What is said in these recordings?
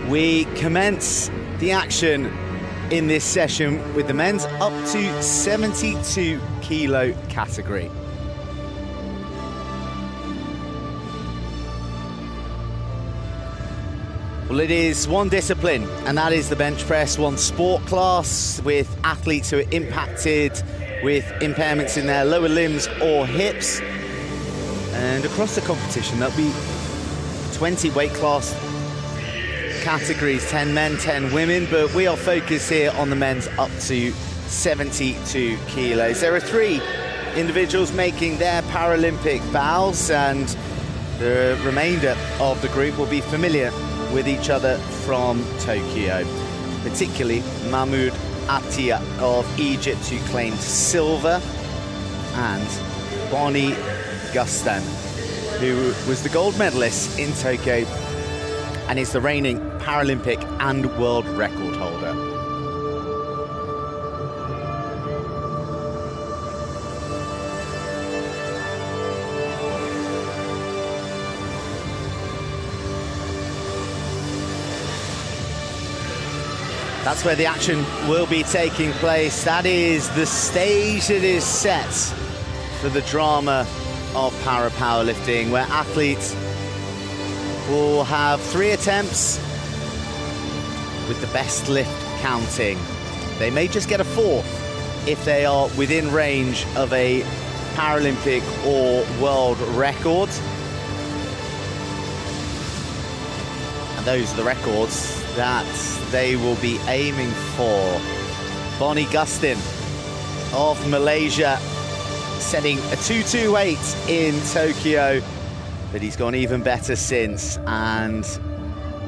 We commence the action in this session with the men's up to 72 kilo category. Well, it is one discipline, and that is the bench press, one sport class with athletes who are impacted with impairments in their lower limbs or hips. And across the competition, there'll be 20 weight class categories, 10 men, 10 women, but we are focused here on the men's up to 72 kilos. There are 3 individuals making their Paralympic bows, and the remainder of the group will be familiar with each other from Tokyo, particularly Mahmoud Attia of Egypt, who claimed silver, and Bonnie Gustin, who was the gold medalist in Tokyo and is the reigning Paralympic and world record holder. That's where the action will be taking place. That is the stage that is set for the drama of para-powerlifting, where athletes will have 3 attempts with the best lift counting. They may just get a 4th if they are within range of a Paralympic or world record. And those are the records that they will be aiming for. Bonnie Gustin of Malaysia setting a 228 in Tokyo, but he's gone even better since and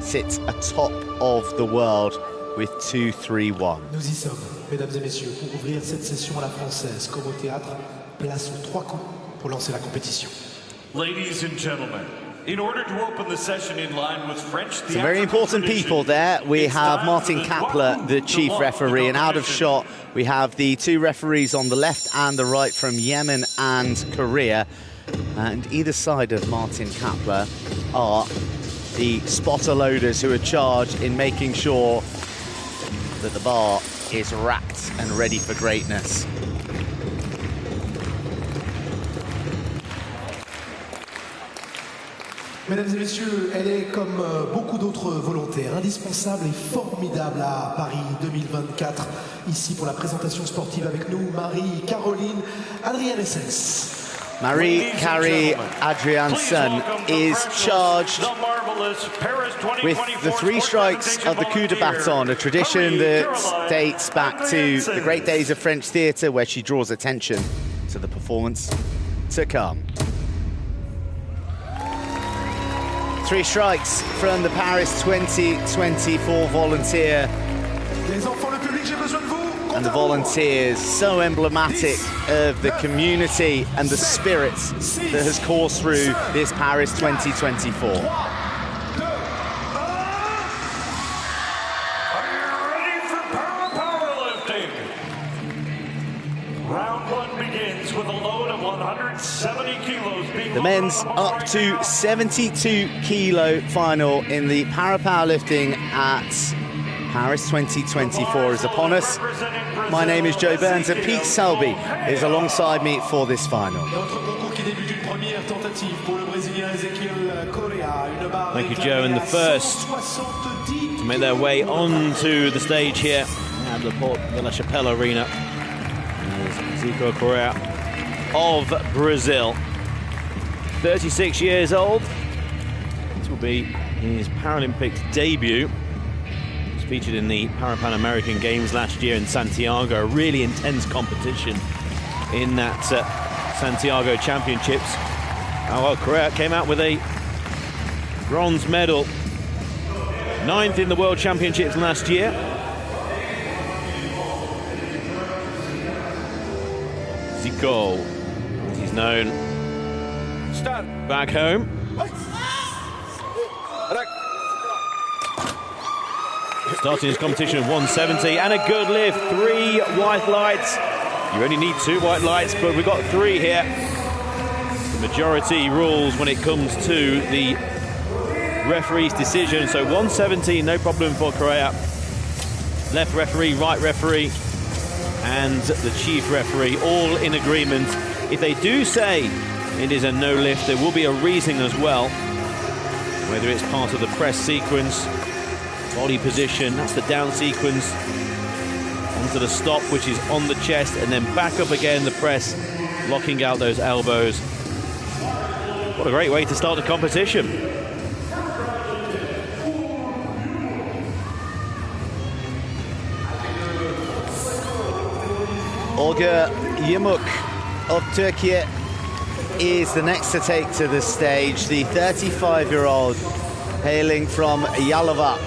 sits atop of the world with 231. Nous y sommes, mesdames et messieurs, pour ouvrir cette session à la française. Comme au théâtre, place aux 3 coups pour lancer la compétition. Ladies and gentlemen, in order to open the session in line with French, some very important people there. We have Martin Kapler, the chief referee, and out of shot we have the 2 referees on the left and the right from Yemen and Correa. And either side of Martin Kapler are the spotter loaders who are charged in making sure that the bar is racked and ready for greatness. Mesdames et messieurs, elle est comme beaucoup d'autres volontaires, indispensable et formidable à Paris 2024. Ici pour la présentation sportive avec nous, Marie-Caroline Adriansson. Marie-Carrie Adriansson is charged with the 3 strikes of the coup de baton, a tradition that dates back to the great days of French theatre, where she draws attention to the performance to come. 3 strikes from the Paris 2024 volunteer. And the volunteers, so emblematic of the community and the spirit that has coursed through this Paris 2024. Are you ready for para-powerlifting? Round 1 begins with a load of 170 kilos being the men's up to 72 kilo final in the para-powerlifting at Paris 2024 is upon us. My name is Joe Burns, and Pete Selby is alongside me for this final. Thank you, Joe. And the first to make their way onto the stage here at the Port de la Chapelle Arena is Ezequiel Correa of Brazil. 36 years old. This will be his Paralympics debut. Featured in the Pan American Games last year in Santiago, a really intense competition in that Santiago Championships. Well, Correa came out with a bronze medal, 9th in the World Championships last year. Zico, as he's known back home. Starting his competition at 170 and a good lift, 3 white lights. You only need 2 white lights, but we've got 3 here. The majority rules when it comes to the referee's decision. So 117, no problem for Correa. Left referee, right referee, and the chief referee all in agreement. If they do say it is a no lift, there will be a reasoning as well. Whether it's part of the press sequence, body position, that's the down sequence, onto the stop, which is on the chest, and then back up again, the press, locking out those elbows. What a great way to start the competition. Ugur Yumuk of Türkiye is the next to take to the stage, the 35-year-old hailing from Yalova,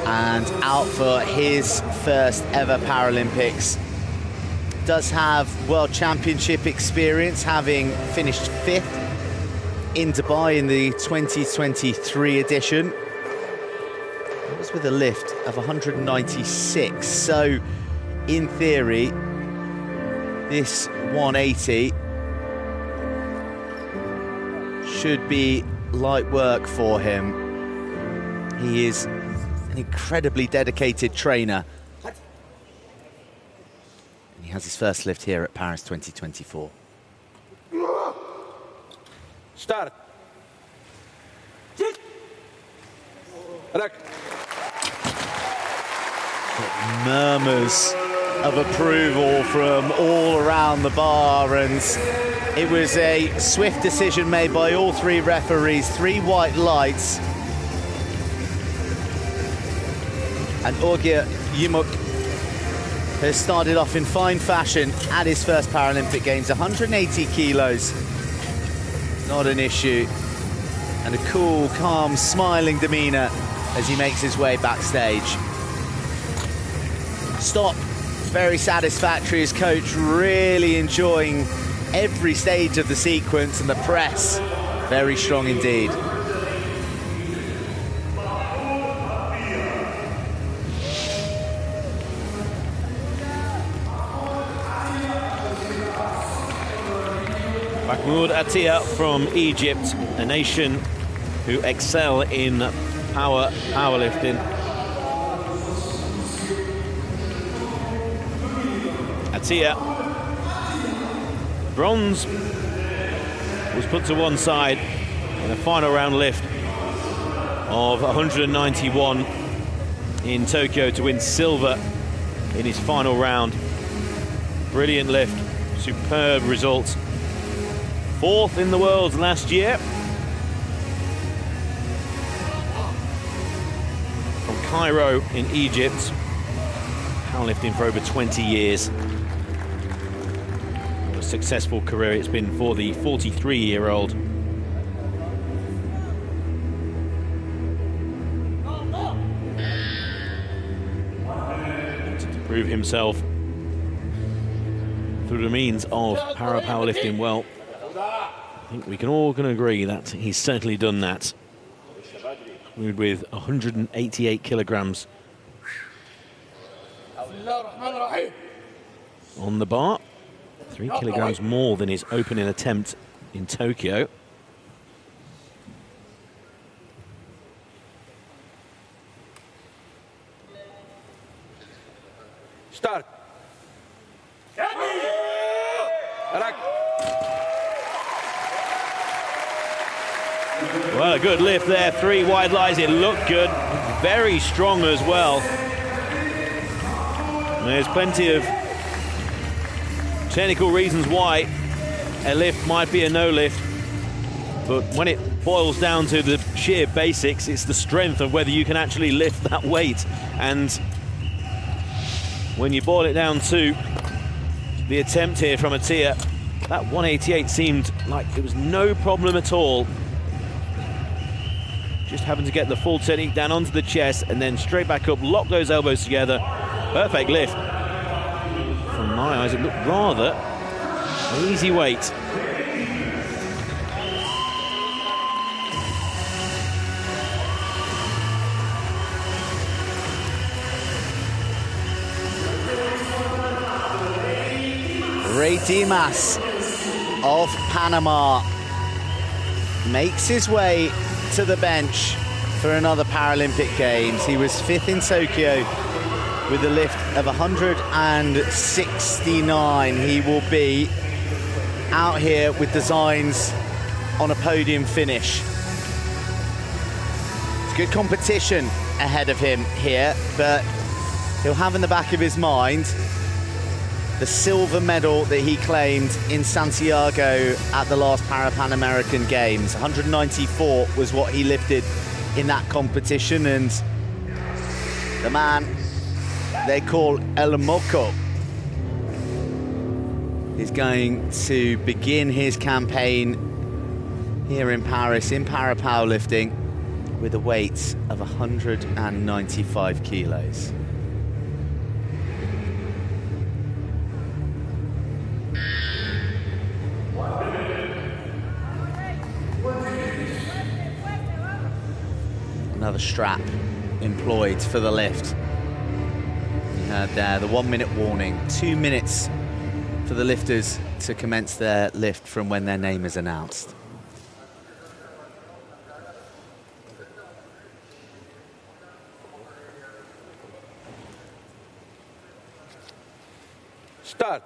and out for his first ever Paralympics. Does have World Championship experience, having finished 5th in Dubai in the 2023 edition. It was with a lift of 196, so in theory, this 180 should be light work for him. He is an incredibly dedicated trainer. And he has his first lift here at Paris 2024. Start. Murmurs of approval from all around the bar, and it was a swift decision made by all 3 referees, 3 white lights. And Ugur Yumuk has started off in fine fashion at his first Paralympic Games. 180 kilos, not an issue. And a cool, calm, smiling demeanor as he makes his way backstage. Stop, very satisfactory. His coach really enjoying every stage of the sequence, and the press, very strong indeed. Mahmoud Attia from Egypt, a nation who excel in powerlifting. Attia, bronze was put to one side in a final round lift of 191 in Tokyo to win silver in his final round. Brilliant lift, superb results. 4th in the world last year. From Cairo in Egypt, powerlifting for over 20 years. What a successful career it's been for the 43-year-old. To prove himself through the means of powerlifting. Well, I think we can all agree that he's certainly done that. With 188 kilograms on the bar, 3 kilograms more than his opening attempt in Tokyo. Start. Well, a good lift there, 3 wide lies, it looked good, very strong as well. There's plenty of technical reasons why a lift might be a no lift, but when it boils down to the sheer basics, it's the strength of whether you can actually lift that weight. And when you boil it down to the attempt here from Attia, that 188 seemed like it was no problem at all. Just having to get the full technique down onto the chest and then straight back up, lock those elbows together. Perfect lift. From my eyes, it looked rather easy weight. Dimas of Panama makes his way to the bench for another Paralympic Games. He was 5th in Tokyo with a lift of 169. He will be out here with designs on a podium finish. It's good competition ahead of him here, but he'll have in the back of his mind the silver medal that he claimed in Santiago at the last Pan American Games. 194 was what he lifted in that competition, and the man they call El Moco is going to begin his campaign here in Paris in para-powerlifting with a weight of 195 kilos. Another strap employed for the lift. You heard there the 1 minute warning, 2 minutes for the lifters to commence their lift from when their name is announced. Start.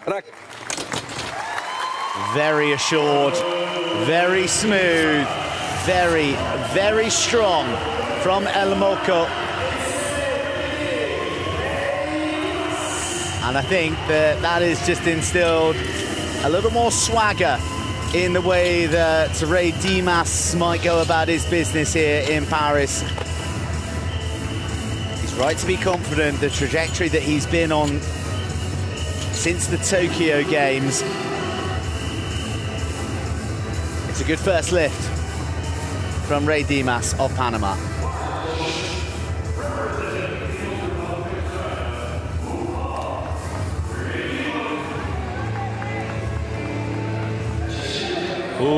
Rack. Very assured, very smooth, very, very strong from El Moco. And I think that is just instilled a little more swagger in the way that Ray Dimas might go about his business here in Paris. He's right to be confident. The trajectory that he's been on since the Tokyo Games. It's a good first lift from Ray Dimas of Panama.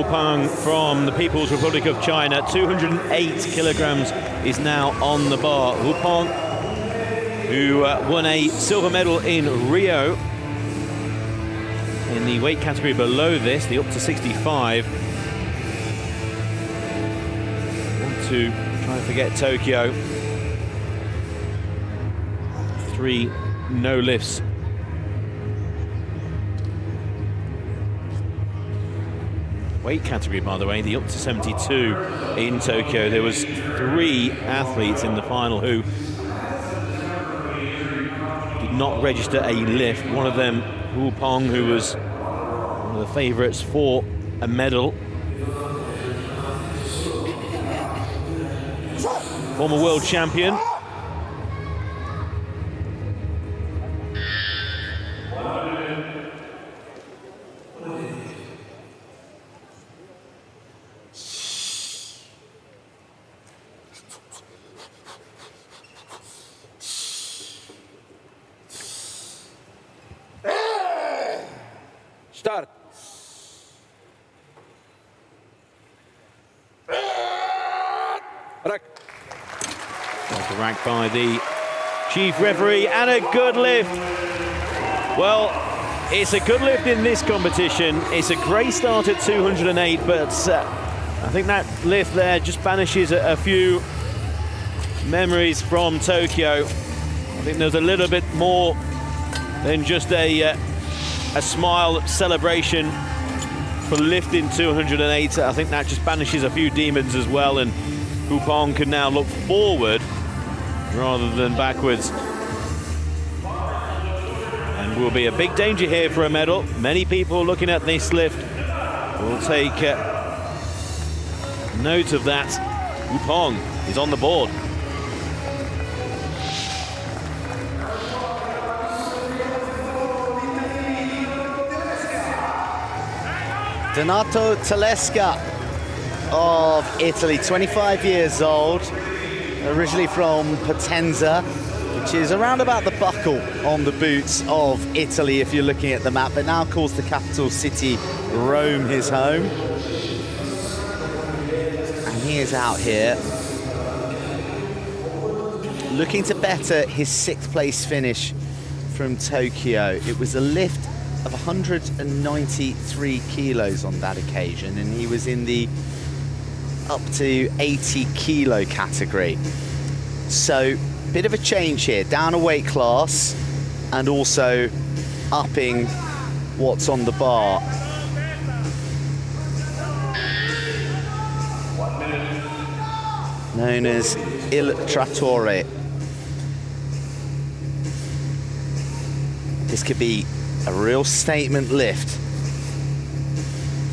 Peng from the People's Republic of China, 208 kilograms is now on the bar. Peng, who won a silver medal in Rio in the weight category below this, the up to 65. Want to try and forget Tokyo. 3 no lifts. Weight category, by the way, the up to 72 in Tokyo. There was 3 athletes in the final who did not register a lift. One of them, Peng, who was one of the favourites for a medal. Former world champion. Start. Rack. The rack by the chief referee, and a good lift. Well, it's a good lift in this competition. It's a great start at 208, but I think that lift there just banishes a few memories from Tokyo. I think there's a little bit more than just a smile celebration for lifting 208. I think that just banishes a few demons as well, and Peng can now look forward rather than backwards. And will be a big danger here for a medal. Many people looking at this lift will take note of that. Peng is on the board. Donato Telesca of Italy, 25 years old, originally from Potenza, which is around about the buckle on the boots of Italy if you're looking at the map, but now calls the capital city Rome his home. And he is out here looking to better his 6th place finish from Tokyo. It was a lift of 193 kilos on that occasion, and he was in the up to 80 kilo category. So, bit of a change here, down a weight class and also upping what's on the bar. Known as Il Trattore. This could be a real statement lift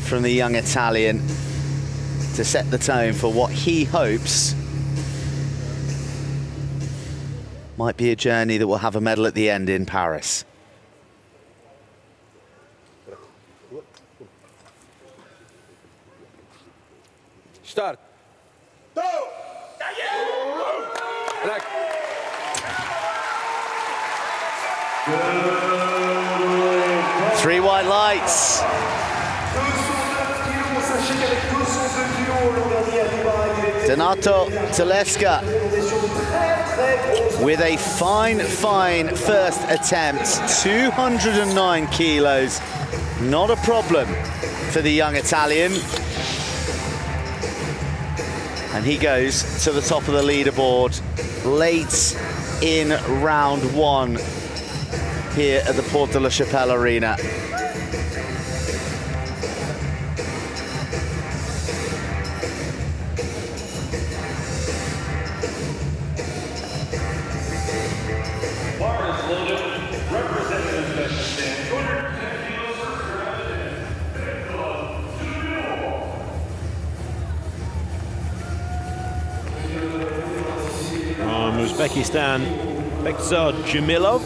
from the young Italian to set the tone for what he hopes might be a journey that will have a medal at the end in Paris. Start. Rack. 3 white lights. Donato Teleska with a fine first attempt. 209 kilos, not a problem for the young Italian. And he goes to the top of the leaderboard late in round 1 here at the Porte de la Chapelle Arena. Uzbekistan, Bekzod Jamilov.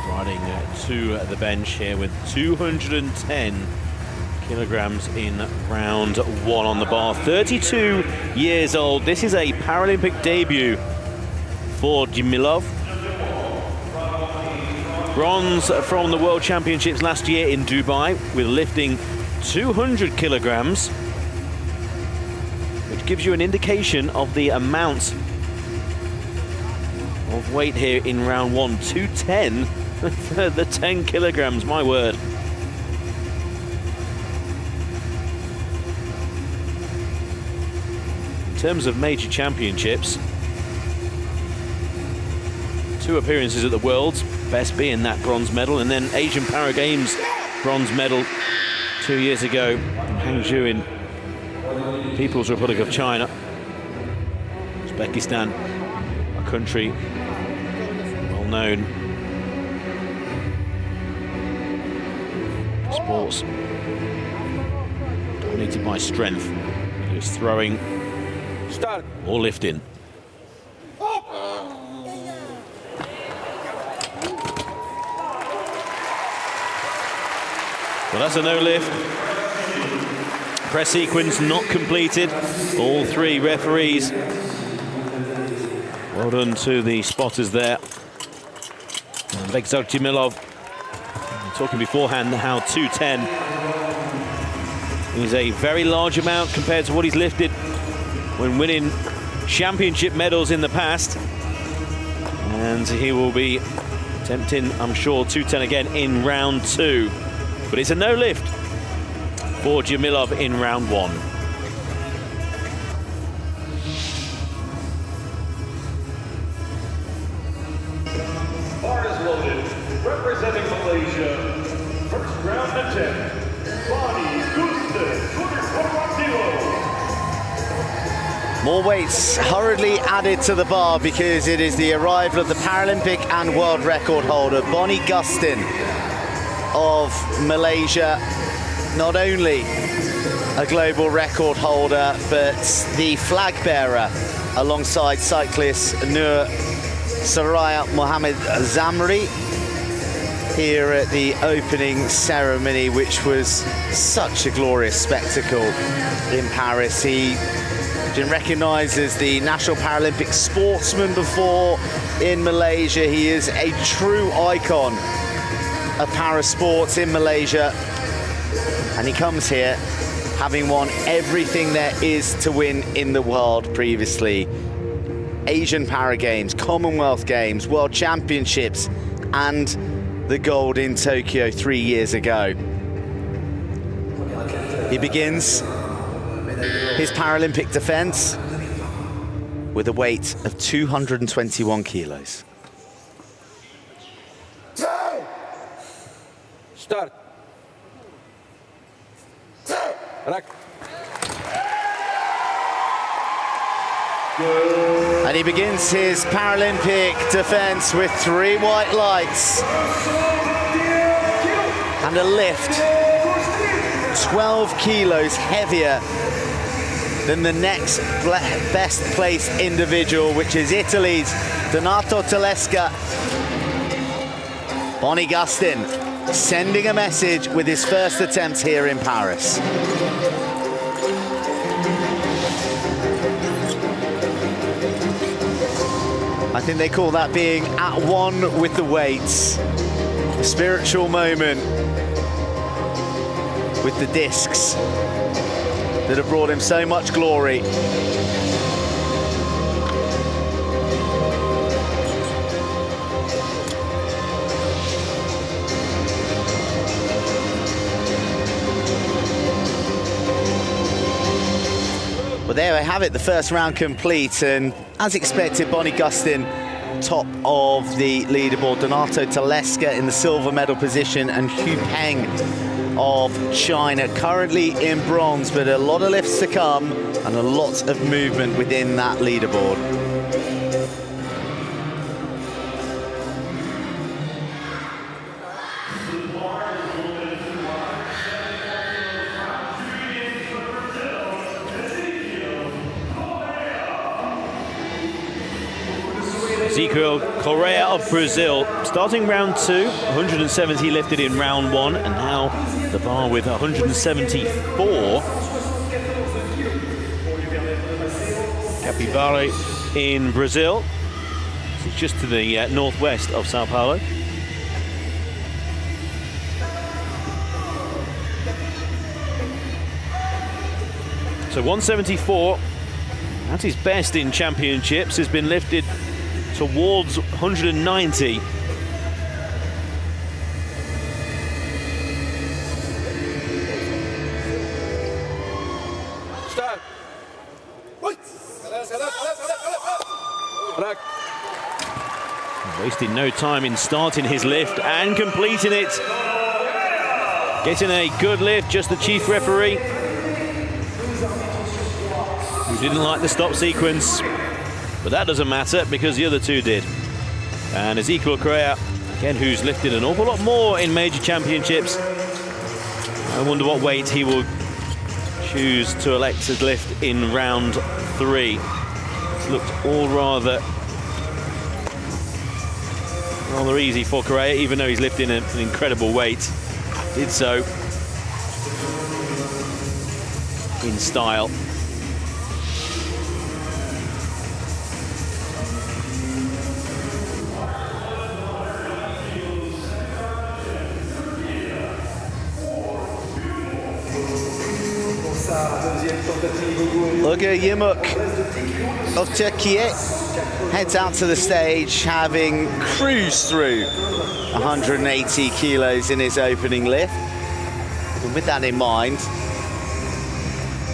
Striding to the bench here with 210 kilograms in round 1 on the bar. 32 years old. This is a Paralympic debut for Jamilov. Bronze from the World Championships last year in Dubai with lifting 200 kilograms. Gives you an indication of the amount of weight here in round 1. 210 for the 10 kilograms, my word. In terms of major championships, 2 appearances at the Worlds, best being that bronze medal, and then Asian Para Games bronze medal 2 years ago in Hangzhou in People's Republic of China. Uzbekistan, a country well known sports dominated by strength. It's throwing Start. or lifting. Well, that's a no lift. Press sequence not completed. All 3 referees. Well done to the spotters there. Bekzod Jamilov talking beforehand how 210 is a very large amount compared to what he's lifted when winning championship medals in the past. And he will be attempting, I'm sure, 210 again in round 2. But it's a no lift for Jamilov in round 1. Bar is loaded. Representing Malaysia, first round attempt, Gustin, 204 kilos. More weights hurriedly added to the bar because it is the arrival of the Paralympic and world record holder, Gustin of Malaysia. Not only a global record holder, but the flag bearer alongside cyclist Nur Saraya Mohammed Zamri here at the opening ceremony, which was such a glorious spectacle in Paris. He been recognised as the National Paralympic Sportsman before in Malaysia. He is a true icon of para sports in Malaysia. And he comes here having won everything there is to win in the world previously. Asian Para Games, Commonwealth Games, World Championships, and the gold in Tokyo 3 years ago. He begins his Paralympic defense with a weight of 221 kilos. Start. Rack. And he begins his Paralympic defense with 3 white lights and a lift 12 kilos heavier than the next best placed individual, which is Italy's Donato Tedesca. Bonnie Gustin sending a message with his first attempt here in Paris. I think they call that being at one with the weights. A spiritual moment with the discs that have brought him so much glory. Well, there we have it, the first round complete, and as expected, Bonnie Gustin top of the leaderboard. Donato Tedesca in the silver medal position, and Peng of China currently in bronze, but a lot of lifts to come and a lot of movement within that leaderboard. Ezequiel Correa of Brazil, starting round 2, 170 lifted in round 1, and now the bar with 174. Capibare in Brazil, it's just to the northwest of Sao Paulo. So 174, at his best in championships, has been lifted towards 190. Start. Wasting no time in starting his lift and completing it. Getting a good lift, just the chief referee, who didn't like the stop sequence. But that doesn't matter because the other two did. And Ezequiel Correa, again, who's lifted an awful lot more in major championships. I wonder what weight he will choose to elect to lift in round 3. It's looked all rather easy for Correa, even though he's lifting an incredible weight. Did so in style. Ugur Yumuk of Türkiye heads out to the stage, having cruised through 180 kilos in his opening lift. And with that in mind,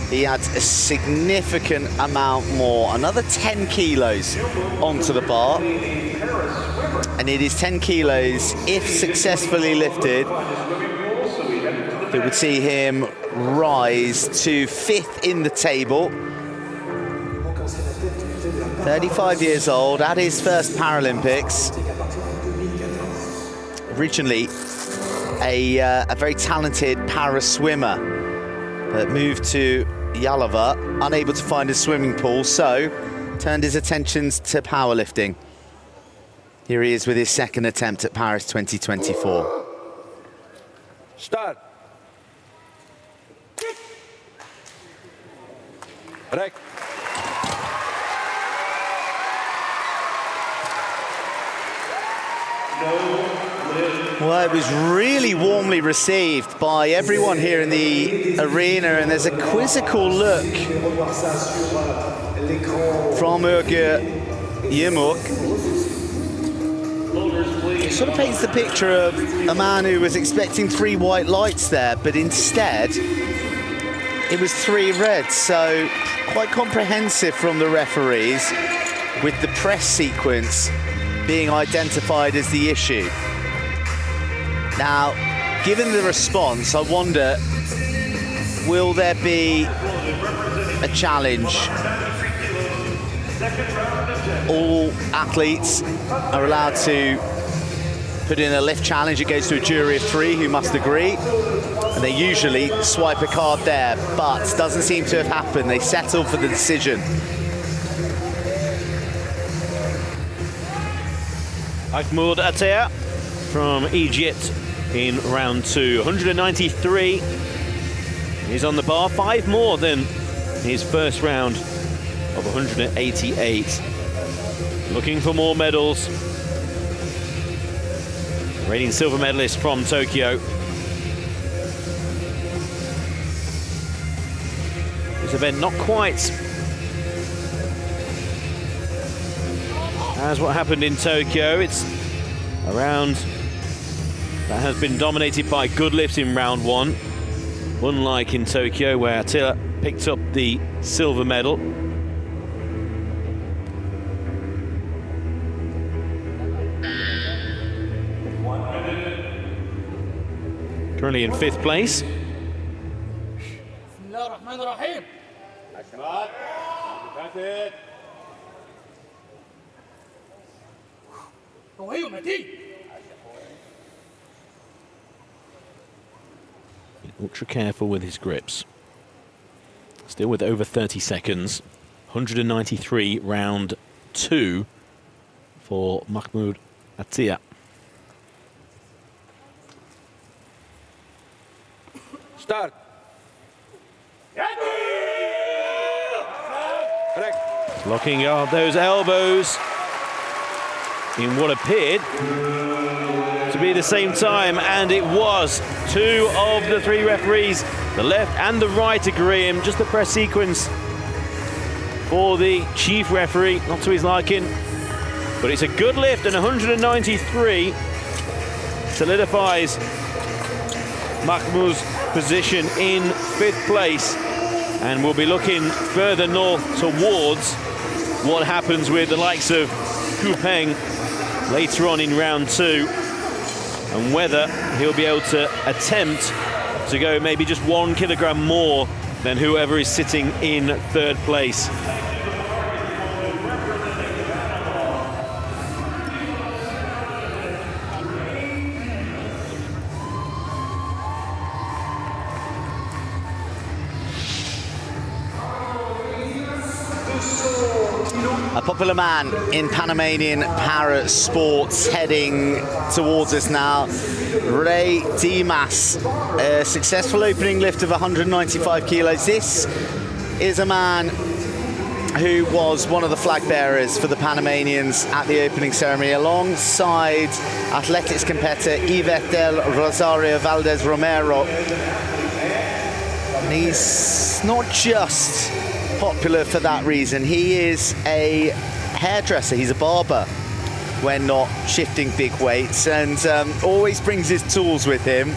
he adds a significant amount more, another 10 kilos onto the bar. And it is 10 kilos, if successfully lifted, that would see him rise to 5th in the table. 35 years old, at his first Paralympics. Originally a very talented para swimmer, but moved to Yalova, unable to find a swimming pool, so turned his attentions to powerlifting. Here he is with his second attempt at Paris 2024. Start. Rek. Well, it was really warmly received by everyone here in the arena, and there's a quizzical look from Ugur Yumuk. it sort of paints the picture of a man who was expecting 3 white lights there, but instead it was 3 reds. So quite comprehensive from the referees, with the press sequence being identified as the issue. Now, given the response, I wonder, will there be a challenge? All athletes are allowed to put in a lift challenge. It goes to a jury of 3 who must agree, and they usually swipe a card there, but doesn't seem to have happened. They settled for the decision. Mahmoud Attia from Egypt in round 2. 193. He's on the bar, 5 more than his first round of 188. Looking for more medals. Reigning silver medalist from Tokyo. This event not quite as what happened in Tokyo. It's a round that has been dominated by good lifts in round 1, unlike in Tokyo, where Attia picked up the silver medal. Currently in 5th place. Ultra careful with his grips. Still with over 30 seconds. 193 round 2 for Mahmoud Attia. Start. Locking out those elbows in what appeared to be the same time, and it was. 2 of the 3 referees, the left and the right, agreeing. Just the press sequence for the chief referee, not to his liking, but it's a good lift, and 193 solidifies Mahmoud's position in 5th place, and we'll be looking further north towards what happens with the likes of Peng later on in round 2, and whether he'll be able to attempt to go maybe just 1 kilogram more than whoever is sitting in 3rd place. A popular man in Panamanian para sports heading towards us now. Dimas, a successful opening lift of 195 kilos. This is a man who was one of the flag bearers for the Panamanians at the opening ceremony, alongside athletics competitor Yvette del Rosario Valdez Romero. And he's not just popular for that reason. He is a hairdresser, he's a barber when not shifting big weights, and always brings his tools with him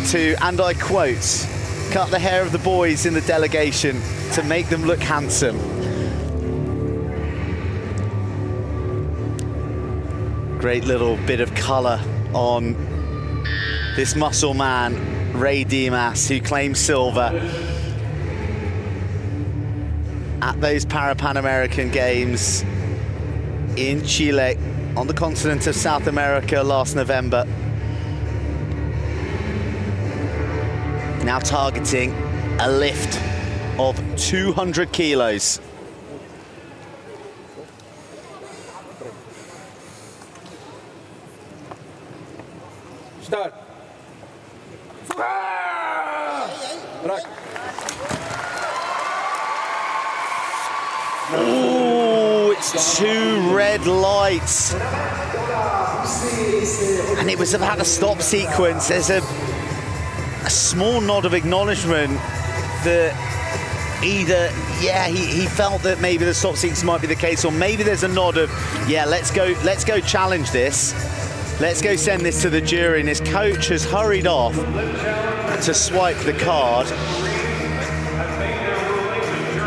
to, and I quote, cut the hair of the boys in the delegation to make them look handsome. Great little bit of colour on this muscle man, Dimas, who claimed silver at those Pan-American Games in Chile on the continent of South America last November. Now targeting a lift of 200 kilos. Start. Ooh, it's 2 red lights. And it was about the stop sequence. There's a small nod of acknowledgement that either, yeah, he felt that maybe the stop sequence might be the case, or maybe there's a nod of, yeah, let's go challenge this. Let's go send this to the jury, and his coach has hurried off to swipe the card.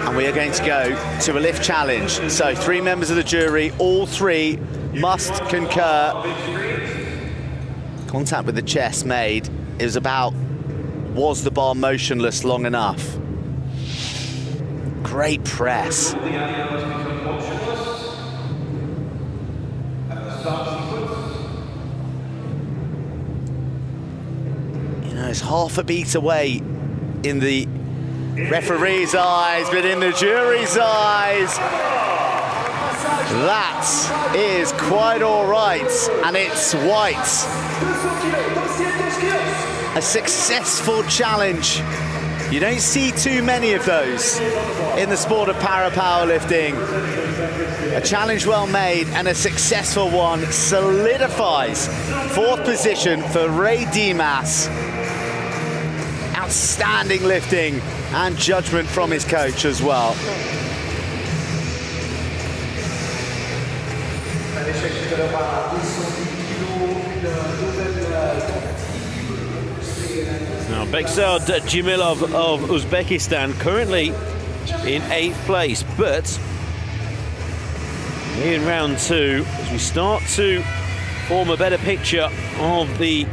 And we are going to go to a lift challenge. So 3 members of the jury, all 3 must concur. Contact with the chest made. It was about, was the bar motionless long enough? Great press. It's half a beat away in the referee's eyes, but in the jury's eyes, that is quite all right, and it's white. A successful challenge. You don't see too many of those in the sport of para-powerlifting. A challenge well made and a successful one solidifies 4th position for Dimas. Outstanding lifting and judgment from his coach as well. Now, Bekzod Jamilov of Uzbekistan currently in 8th place, but in round 2, as we start to form a better picture of the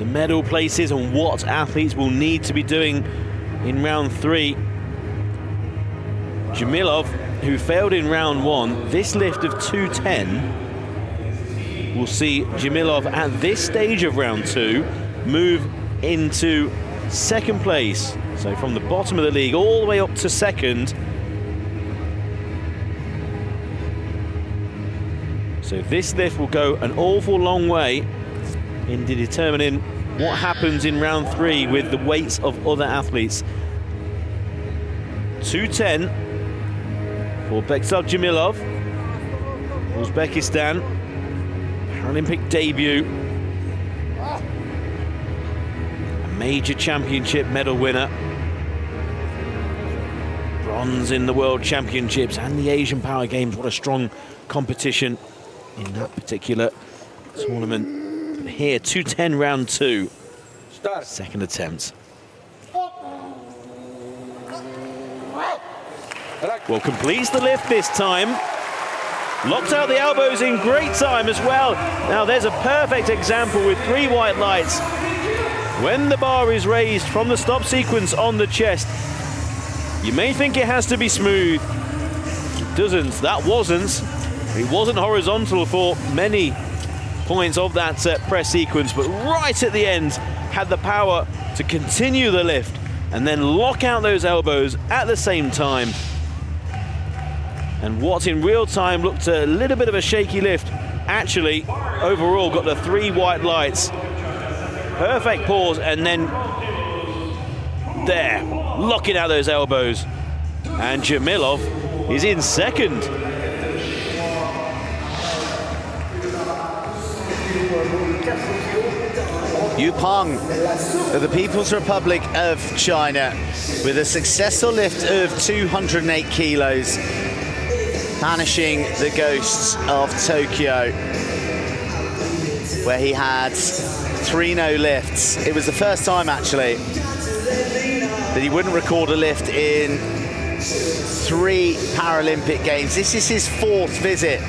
medal places and what athletes will need to be doing in round 3. Jamilov, who failed in round 1, this lift of 210 will see Jamilov at this stage of round 2 move into 2nd place. So from the bottom of the league all the way up to 2nd. So this lift will go an awful long way into determining what happens in round 3 with the weights of other athletes. 210 for Bekzod Jamilov, Uzbekistan, Paralympic debut, a major championship medal winner, bronze in the World Championships and the Asian Power Games. What a strong competition in that particular tournament. Here, 210 round 2. Start. 2nd attempt. Well, completes the lift this time. Locked out the elbows in great time as well. Now there's a perfect example with 3 white lights. When the bar is raised from the stop sequence on the chest, you may think it has to be smooth. It doesn't. That wasn't. It wasn't horizontal for many points of that press sequence, but right at the end had the power to continue the lift and then lock out those elbows at the same time. And what in real time looked a little bit of a shaky lift, actually overall got the 3 white lights. Perfect pause, and then there, locking out those elbows. And Jamilov is in 2nd. Peng of the People's Republic of China with a successful lift of 208 kilos, banishing the ghosts of Tokyo, where he had 3 no lifts. It was the first time actually that he wouldn't record a lift in 3 Paralympic Games. This is his 4th visit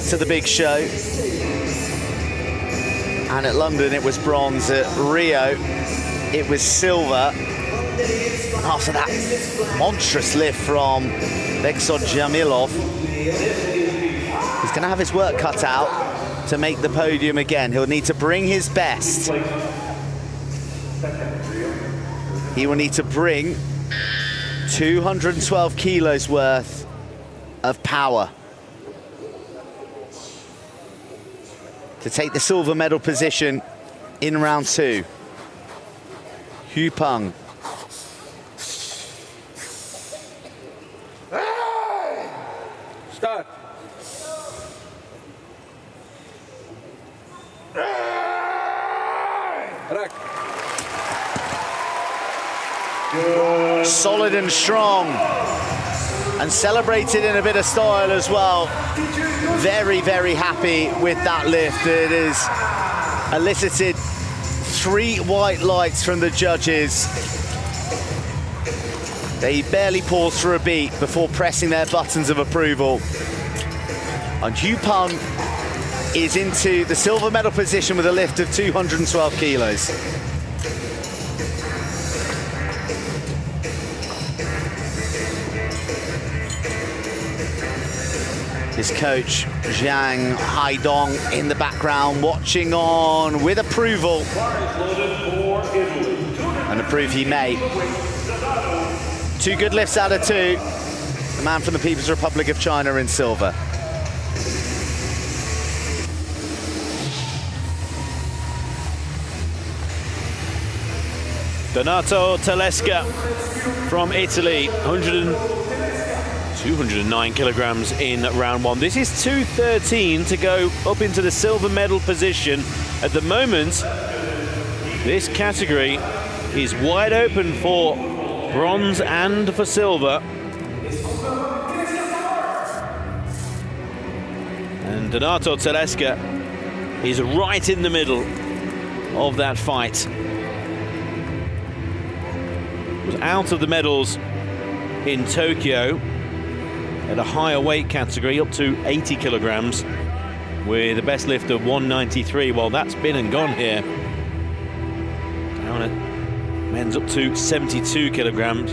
to the big show. And at London it was bronze, at Rio it was silver. After that monstrous lift from Bekzod Jamilov, he's going to have his work cut out to make the podium again. He'll need to bring his best. He will need to bring 212 kilos worth of power to take the silver medal position in round 2. Peng. Start. Rack. Solid and strong. and celebrated in a bit of style as well. Very, very happy with that lift. It has elicited 3 white lights from the judges. They barely paused for a beat before pressing their buttons of approval. And Peng is into the silver medal position with a lift of 212 kilos. His coach, Zhang Haidong, in the background, watching on with approval. And approve he may. 2 good lifts out of 2. The man from the People's Republic of China in silver. Donato Telesca from Italy, 209 kilograms in round 1. This is 213 to go up into the silver medal position. At the moment, this category is wide open for bronze and for silver. And Donato Telesca is right in the middle of that fight. Was out of the medals in Tokyo at a higher weight category, up to 80 kilograms, with a best lift of 193. Well, that's been and gone here. Down at men's up to 72 kilograms.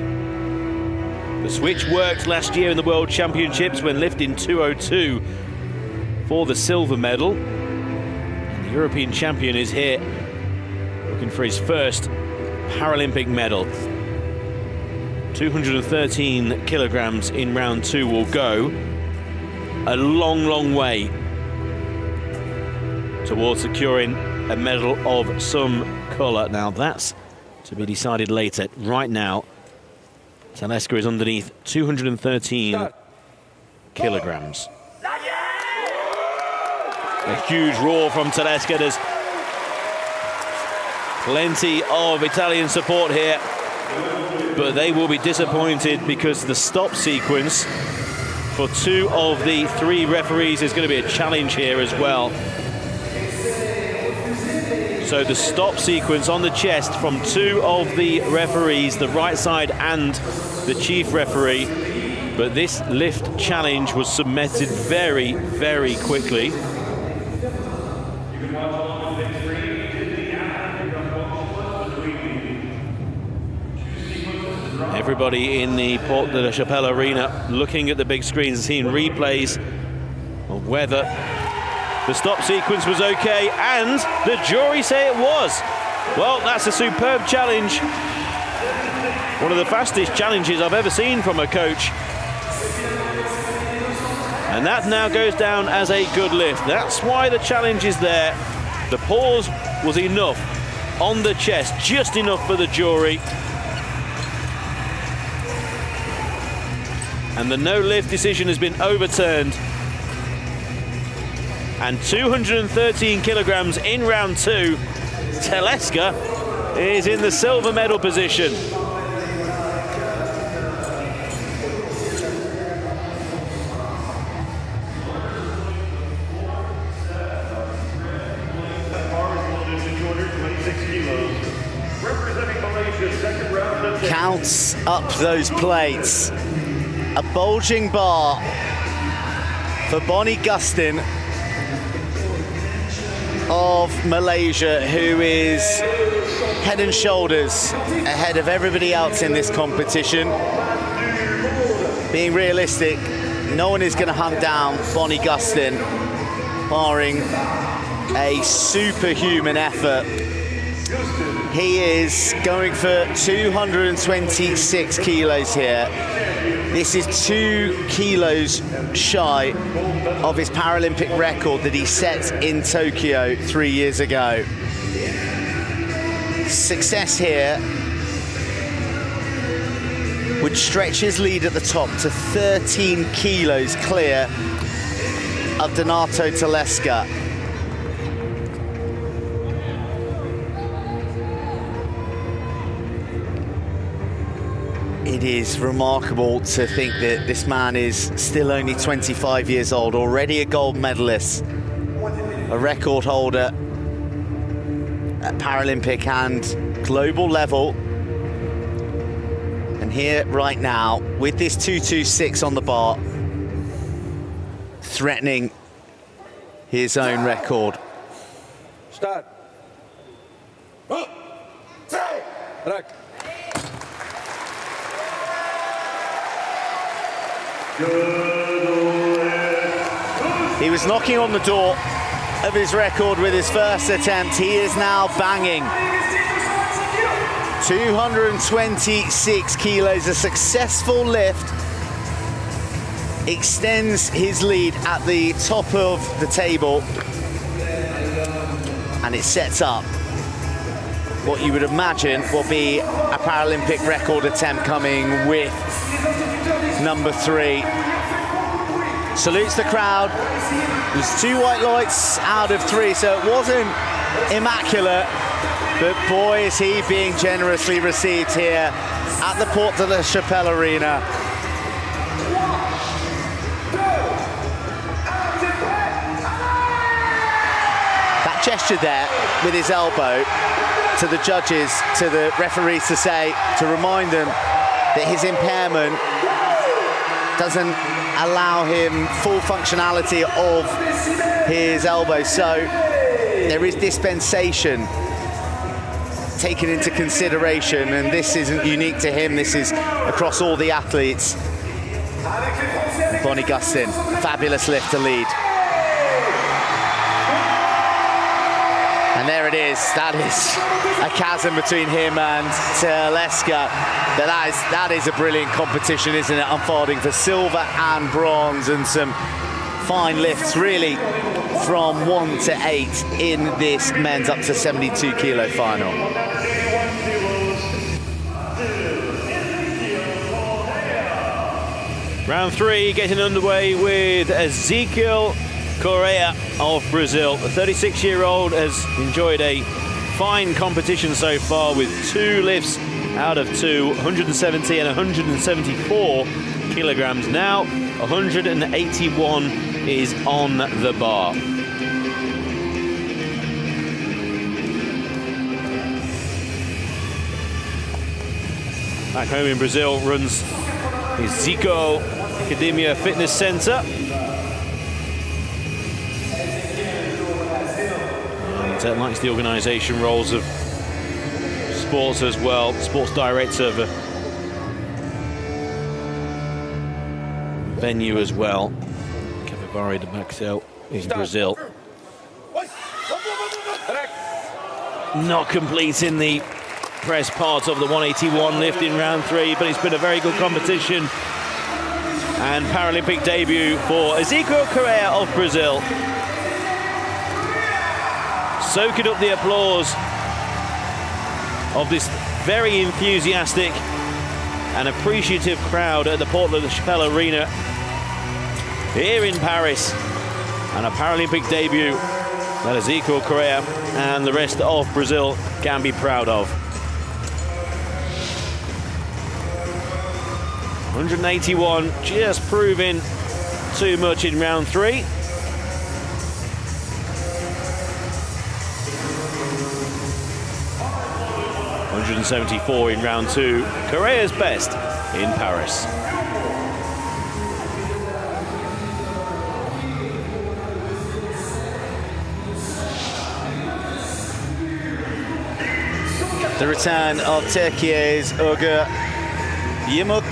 The switch worked last year in the World Championships when lifting 202 for the silver medal. And the European champion is here, looking for his first Paralympic medal. 213 kilograms in round 2 will go a long, long way towards securing a medal of some colour. Now that's to be decided later. Right now, Telesca is underneath 213 kilograms. A huge roar from Telesca. There's plenty of Italian support here, but they will be disappointed because the stop sequence for 2 of the 3 referees is going to be a challenge here as well. So the stop sequence on the chest from 2 of the referees, the right side and the chief referee. But this lift challenge was submitted very, very quickly. Everybody in the Porte de la Chapelle arena looking at the big screens and seeing replays of whether the stop sequence was okay, and the jury say it was. Well, that's a superb challenge. One of the fastest challenges I've ever seen from a coach. And that now goes down as a good lift. That's why the challenge is there. The pause was enough on the chest, just enough for the jury. And the no-lift decision has been overturned. And 213 kilograms in round 2. Telesca is in the silver medal position. Counts up those plates. A bulging bar for Bonnie Gustin of Malaysia, who is head and shoulders ahead of everybody else in this competition. Being realistic, no one is going to hunt down Bonnie Gustin, barring a superhuman effort. He is going for 226 kilos here. This is 2 kilos shy of his Paralympic record that he set in Tokyo 3 years ago. Success here would stretch his lead at the top to 13 kilos clear of Donato Telesca. it is remarkable to think that this man is still only 25 years old, already a gold medalist, a record holder at Paralympic and global level. And here right now, with this 226 on the bar, threatening his own record. Start. Rack. He was knocking on the door of his record with his first attempt. He is now banging 226 kilos, a successful lift, extends his lead at the top of the table, and it sets up what you would imagine will be a Paralympic record attempt coming with number 3. Salutes the crowd. It was 2 white lights out of 3, so it wasn't immaculate, but boy is he being generously received here at the Porte de la Chapelle Arena. That gesture there with his elbow to the judges, to the referees, to remind them that his impairment doesn't allow him full functionality of his elbow. So there is dispensation taken into consideration, and this isn't unique to him, this is across all the athletes. Bonnie Gustin, fabulous lift to lead. And there it is. That is a chasm between him and Teleska. But that is a brilliant competition, isn't it? Unfolding for silver and bronze, and some fine lifts really from 1 to 8 in this men's up to 72 kilo final. Round 3 getting underway with Ezequiel Correa of Brazil. The 36-year-old has enjoyed a fine competition so far with 2 lifts out of 2, 170 and 174 kilograms. Now 181 is on the bar. Back home in Brazil runs his Zico Academia Fitness Center. And likes the organisation roles of sports as well, sports director of a venue as well. Capivari de Bekzod in Brazil. Not completing the press part of the 181 lift in round 3, but it's been a very good competition. And Paralympic debut for Ezequiel Correa of Brazil. Soaking up the applause of this very enthusiastic and appreciative crowd at the Porte de la Chapelle Arena here in Paris, and a Paralympic debut that Ezequiel Correa and the rest of Brazil can be proud of. 181, just proving too much in round 3. .174 in round 2, Correa's best in Paris. The return of Türkiye's Ugur Yumuk,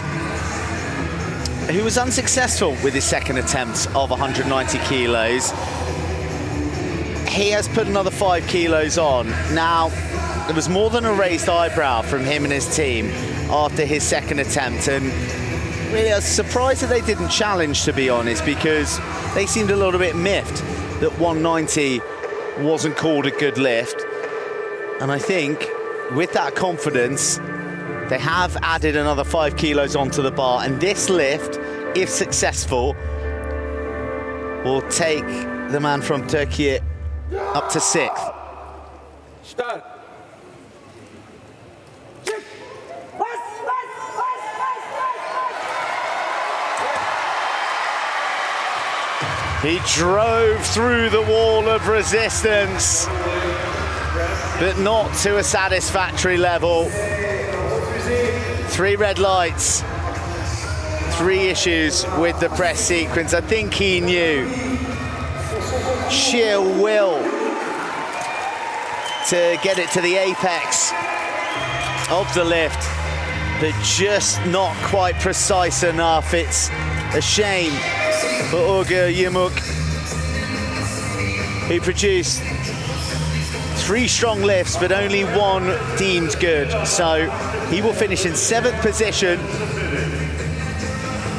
who was unsuccessful with his second attempt of 190 kilos. He has put another 5 kilos on. Now, there was more than a raised eyebrow from him and his team after his second attempt, and really I was surprised that they didn't challenge, to be honest, because they seemed a little bit miffed that 190 wasn't called a good lift. And I think with that confidence, they have added another 5 kilos onto the bar, and this lift, if successful, will take the man from Türkiye up to 6th. Start. He drove through the wall of resistance, but not to a satisfactory level. 3 red lights, 3 issues with the press sequence. I think he knew. Sheer will to get it to the apex of the lift, but just not quite precise enough. It's a shame for Ugur Yumuk, who produced 3 strong lifts, but only 1 deemed good. So he will finish in 7th position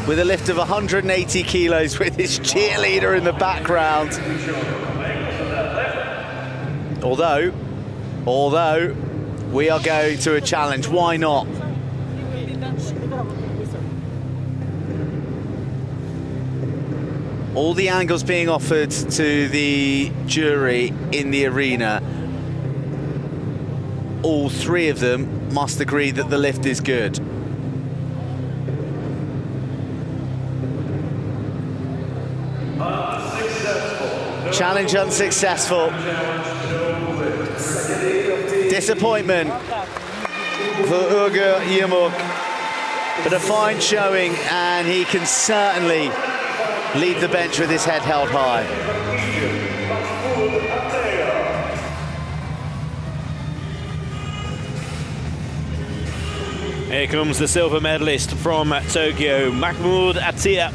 with a lift of 180 kilos with his cheerleader in the background. Although we are going to a challenge, why not? All the angles being offered to the jury in the arena, all 3 of them must agree that the lift is good. Challenge unsuccessful. Disappointment for Ugur Yumuk, but a fine showing, and he can certainly lead the bench with his head held high. Here comes the silver medalist from Tokyo, Mahmoud Attia,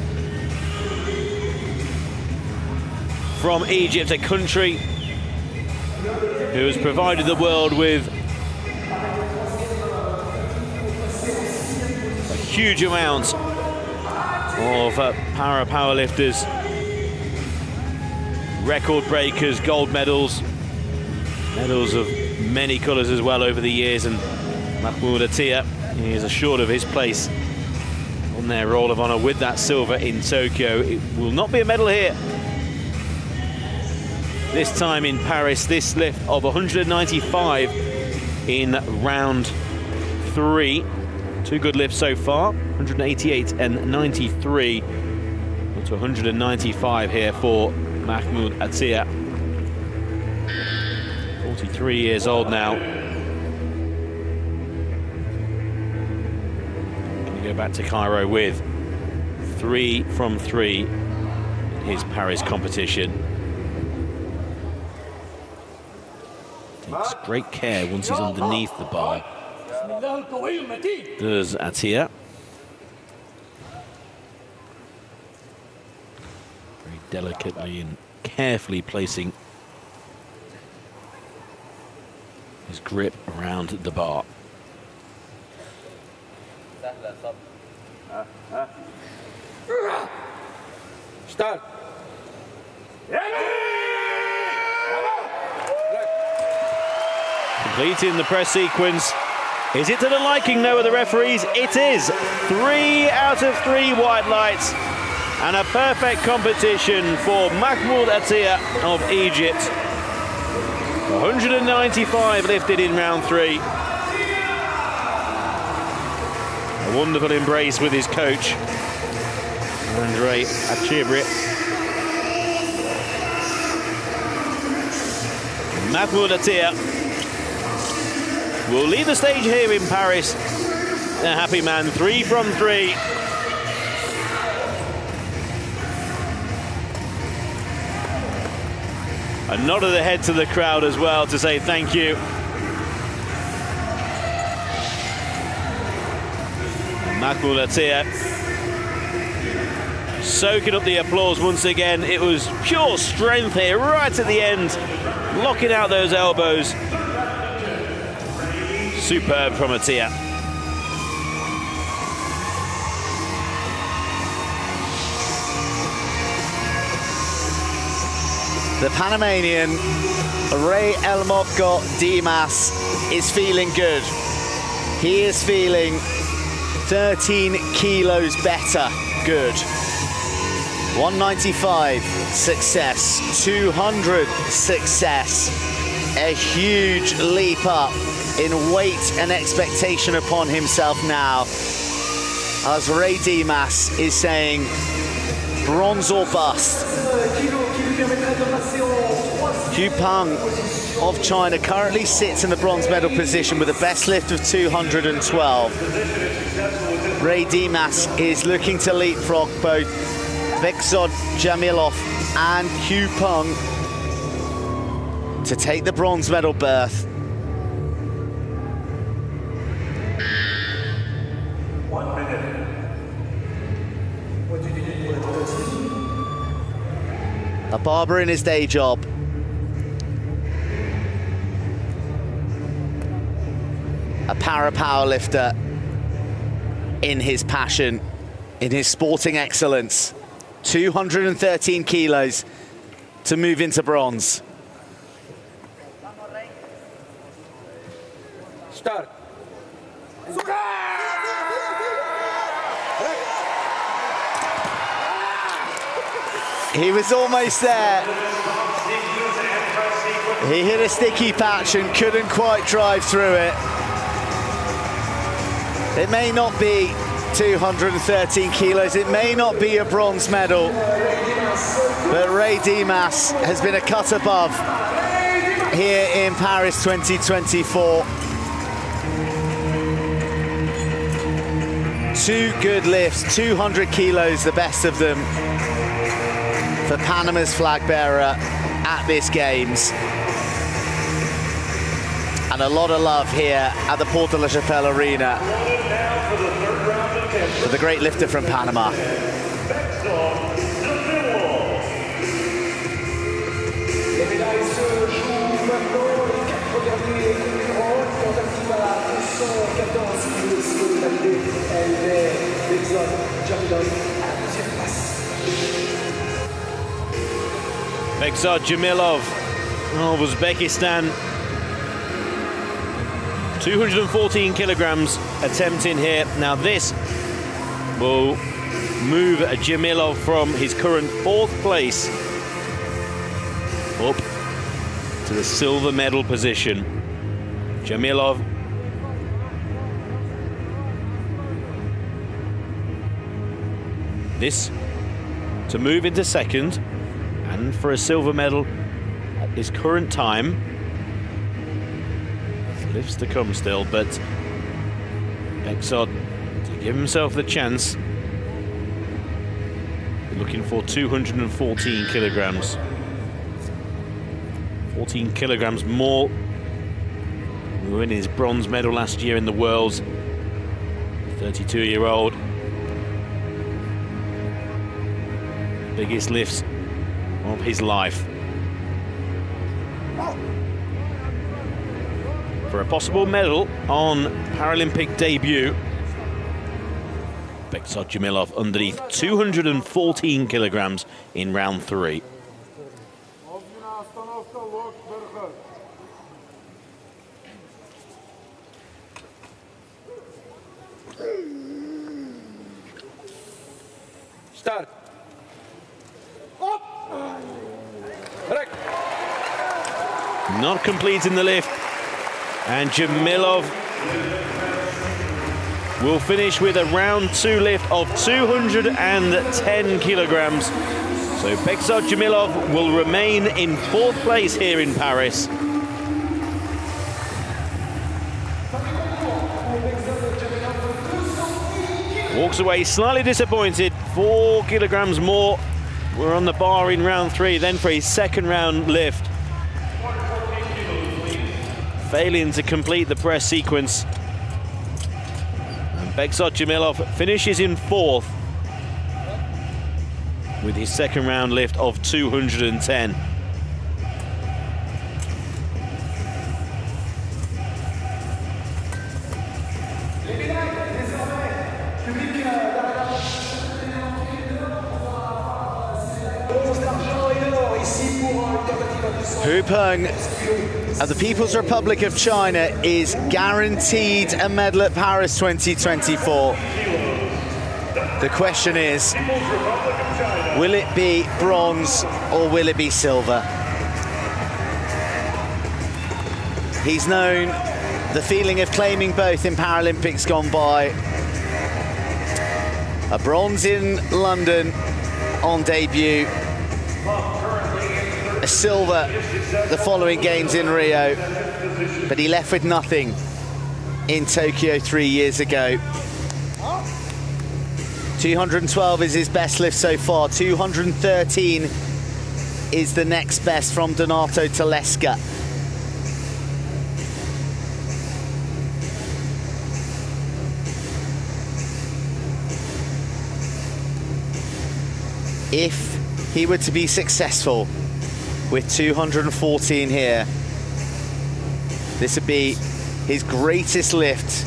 from Egypt, a country who has provided the world with a huge amount of powerlifters, record breakers, gold medals of many colours as well over the years, and Mahmoud Attia is assured of his place on their roll of honour with that silver in Tokyo. It will not be a medal here this time in Paris. This lift of 195 in round 3. 2 good lifts so far, 188 and 93. Up to 195 here for Mahmoud Attia. 43 years old now. Going to go back to Cairo with 3 from 3 in his Paris competition. Takes great care once he's underneath the bar. Does Attia. Very delicately and carefully placing his grip around the bar. Start. Completing the press sequence. Is it to the liking, though, of the referees? It is. 3 out of 3 white lights. And a perfect competition for Mahmoud Attia of Egypt. 195 lifted in round 3. A wonderful embrace with his coach, Andre Attia. Mahmoud Attia will lead the stage here in Paris. A happy man, 3 from 3. A nod of the head to the crowd as well to say thank you. Mahmoud Attia soaking up the applause once again. It was pure strength here right at the end, locking out those elbows. Superb from Attia. The Panamanian, Rssults Dimas, is feeling good. He is feeling 13 kilos better good. 195, success. 200, success. A huge leap up in weight and expectation upon himself now, as Ray Dimas is saying, bronze or bust. Peng of China currently sits in the bronze medal position with a best lift of 212. Dimas is looking to leapfrog both Bekzod, Jamilov and Peng to take the bronze medal berth. A barber in his day job. A para-powerlifter in his passion, in his sporting excellence. 213 kilos to move into bronze. Start. He was almost there. He hit a sticky patch and couldn't quite drive through it. It may not be 213 kilos, it may not be a bronze medal, but Dimas has been a cut above here in Paris 2024. Two good lifts, 200 kilos, the best of them, for Panama's flag bearer at this Games. And a lot of love here at the Porte de la Chapelle Arena for the great lifter from Panama. Bekzod Jamilov of Uzbekistan. 214 kilograms attempting here. Now this will move Jamilov from his current 4th place up to the silver medal position. Jamilov this to move into 2nd, and for a silver medal at his current time. Lifts to come still, but Bekzod to give himself the chance. Looking for 214 kilograms. 14 kilograms more. Winning his bronze medal last year in the Worlds. 32-year-old. Biggest lifts of his life. For a possible medal on Paralympic debut, Bekzod Jamilov underneath 214 kilograms in round 3. Start. Not completing the lift. And Jamilov will finish with a round 2 lift of 210 kilograms. So Bekzod Jamilov will remain in 4th place here in Paris. Walks away slightly disappointed. 4 kilograms more were on the bar in round 3. Then for his 2nd round lift, failing to complete the press sequence. And Bekzod Jamilov finishes in 4th with his 2nd round lift of 210. Peng of the People's Republic of China is guaranteed a medal at Paris 2024. The question is, will it be bronze or will it be silver? He's known the feeling of claiming both in Paralympics gone by. A bronze in London on debut. A silver the following games in Rio, but he left with nothing in Tokyo 3 years ago. 212 is his best lift so far. 213 is the next best from Donato Telesca. If he were to be successful with 214 here, this would be his greatest lift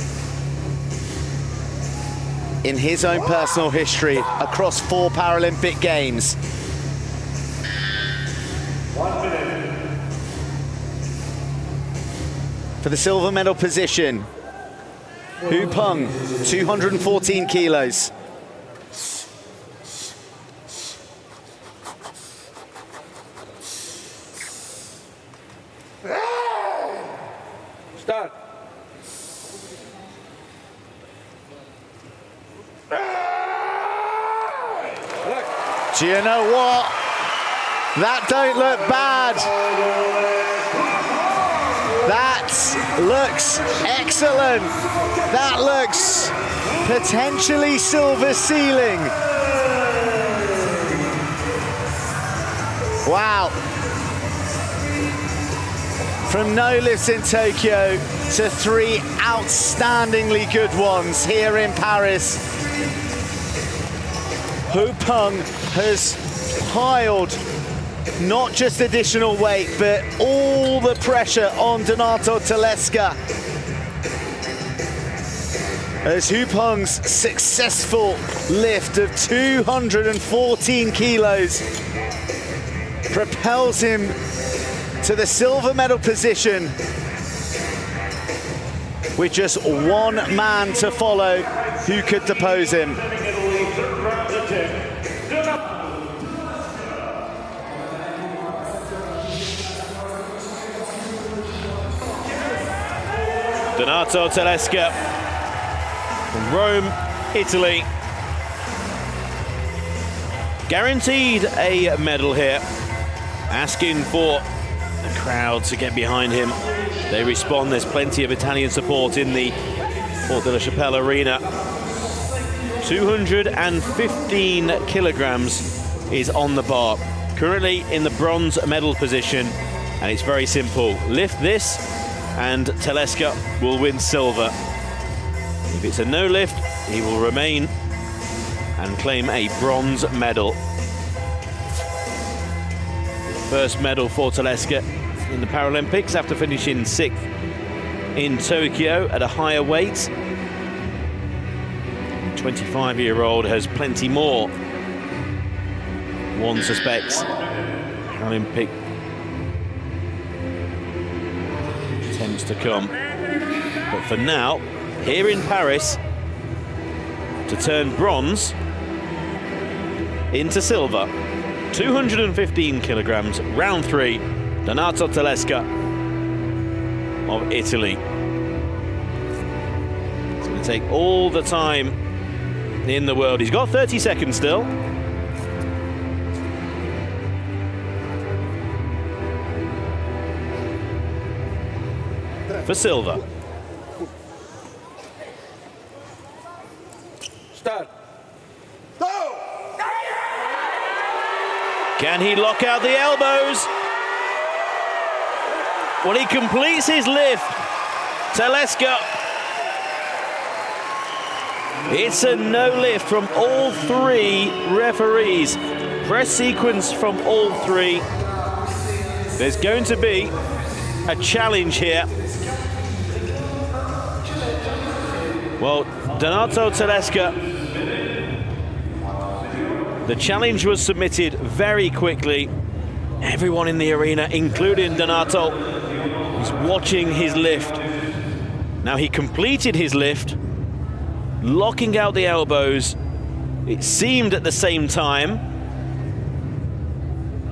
in his own personal history across 4 Paralympic Games. 1 minute. For the silver medal position, Peng, 214 kilos. Start. Do you know what? That don't look bad. That looks excellent. That looks potentially silver ceiling. Wow. From no lifts in Tokyo to 3 outstandingly good ones here in Paris. Peng has piled not just additional weight, but all the pressure on Donato Telesca. As Peng's successful lift of 214 kilos propels him to the silver medal position with just one man to follow who could depose him. Donato Telesca from Rome, Italy. Guaranteed a medal here. Asking for the crowd to get behind him. They respond. There's plenty of Italian support in the Porte de la Chapelle arena. 215 kilograms is on the bar. Currently in the bronze medal position, and it's very simple. Lift this and Telesca will win silver. If it's a no lift, he will remain and claim a bronze medal. First medal for Telesca in the Paralympics after finishing 6th in Tokyo at a higher weight. The 25-year-old has plenty more, one suspects, Paralympic attempts to come. But for now, here in Paris, to turn bronze into silver. 215 kilograms, round 3, Donato Telesca of Italy. It's going to take all the time in the world. He's got 30 seconds still. For silver. Start. Can he lock out the elbows? Well, he completes his lift. Telesca. It's a no lift from all 3 referees. Press sequence from all 3. There's going to be a challenge here. Well, Donato Telesca, the challenge was submitted very quickly. Everyone in the arena, including Donato, is watching his lift. Now he completed his lift, locking out the elbows. It seemed at the same time.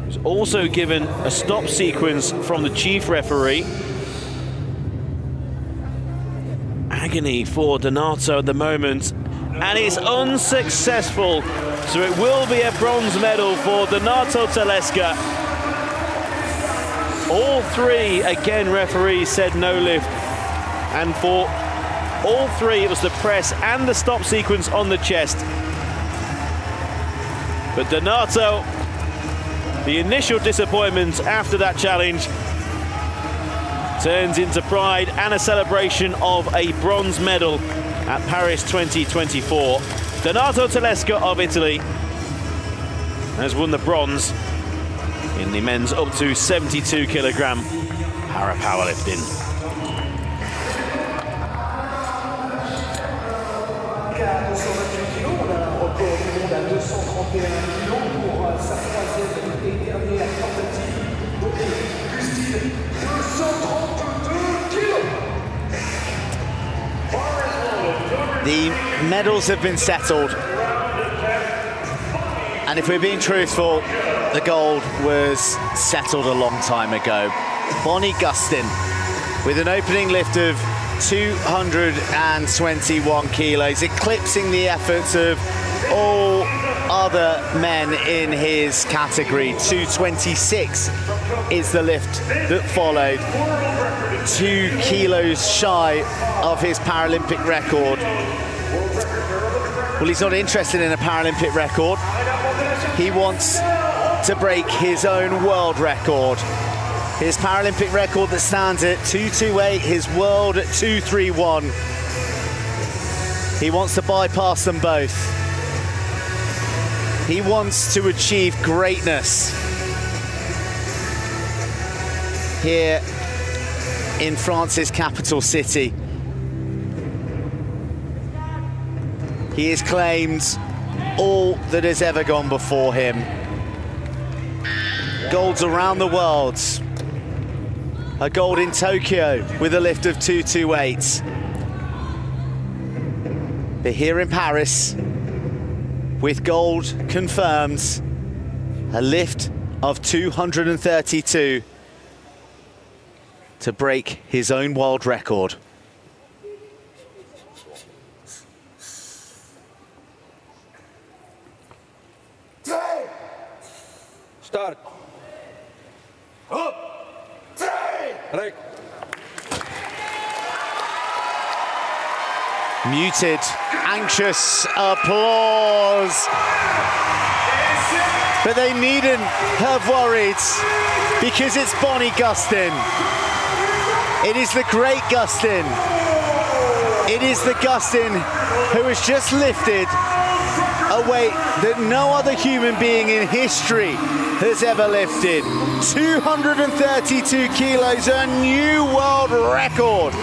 He was also given a stop sequence from the chief referee. Agony for Donato at the moment and it's unsuccessful. So it will be a bronze medal for Donato Teleska. All three, again, referees said no lift. And for all three, it was the press and the stop sequence on the chest. But Donato, the initial disappointment after that challenge turns into pride and a celebration of a bronze medal at Paris 2024. Donato Teleska of Italy has won the bronze in the men's up to 72 kilogram para-powerlifting. The medals have been settled, and if we're being truthful, the gold was settled a long time ago. Bonnie Gustin with an opening lift of 221 kilos, eclipsing the efforts of all other men in his category. 226 is the lift that followed, 2 kilos shy of his Paralympic record. Well, he's not interested in a Paralympic record. He wants to break his own world record. His Paralympic record that stands at 228, his world at 231. He wants to bypass them both. He wants to achieve greatness here in France's capital city. He has claimed all that has ever gone before him. Golds around the world. A gold in Tokyo with a lift of 228. But here in Paris, with gold confirmed, a lift of 232 to break his own world record. Start. Up. Right. Muted, anxious applause. But they needn't have worried, because it's Bonnie Gustin. It is the great Gustin. It is the Gustin who has just lifted a weight that no other human being in history has ever lifted. 232 kilos, a new world record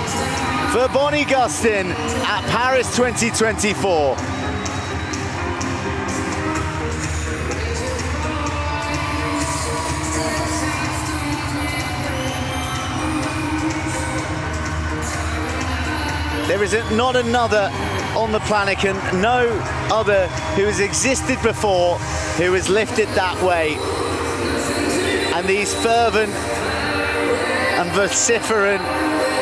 for Bonnie Gustin at Paris 2024. There is not another on the planet, and no other who has existed before who has lifted that weight. And these fervent and vociferant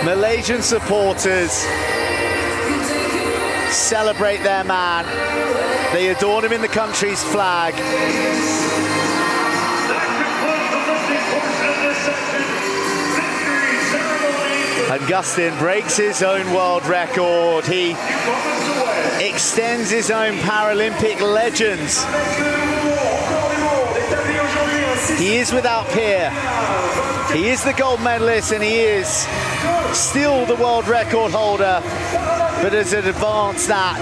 Malaysian supporters celebrate their man. They adorn him in the country's flag. And Gustin breaks his own world record. He extends his own Paralympic legends. He is without peer. He is the gold medalist, and he is still the world record holder, but has advanced that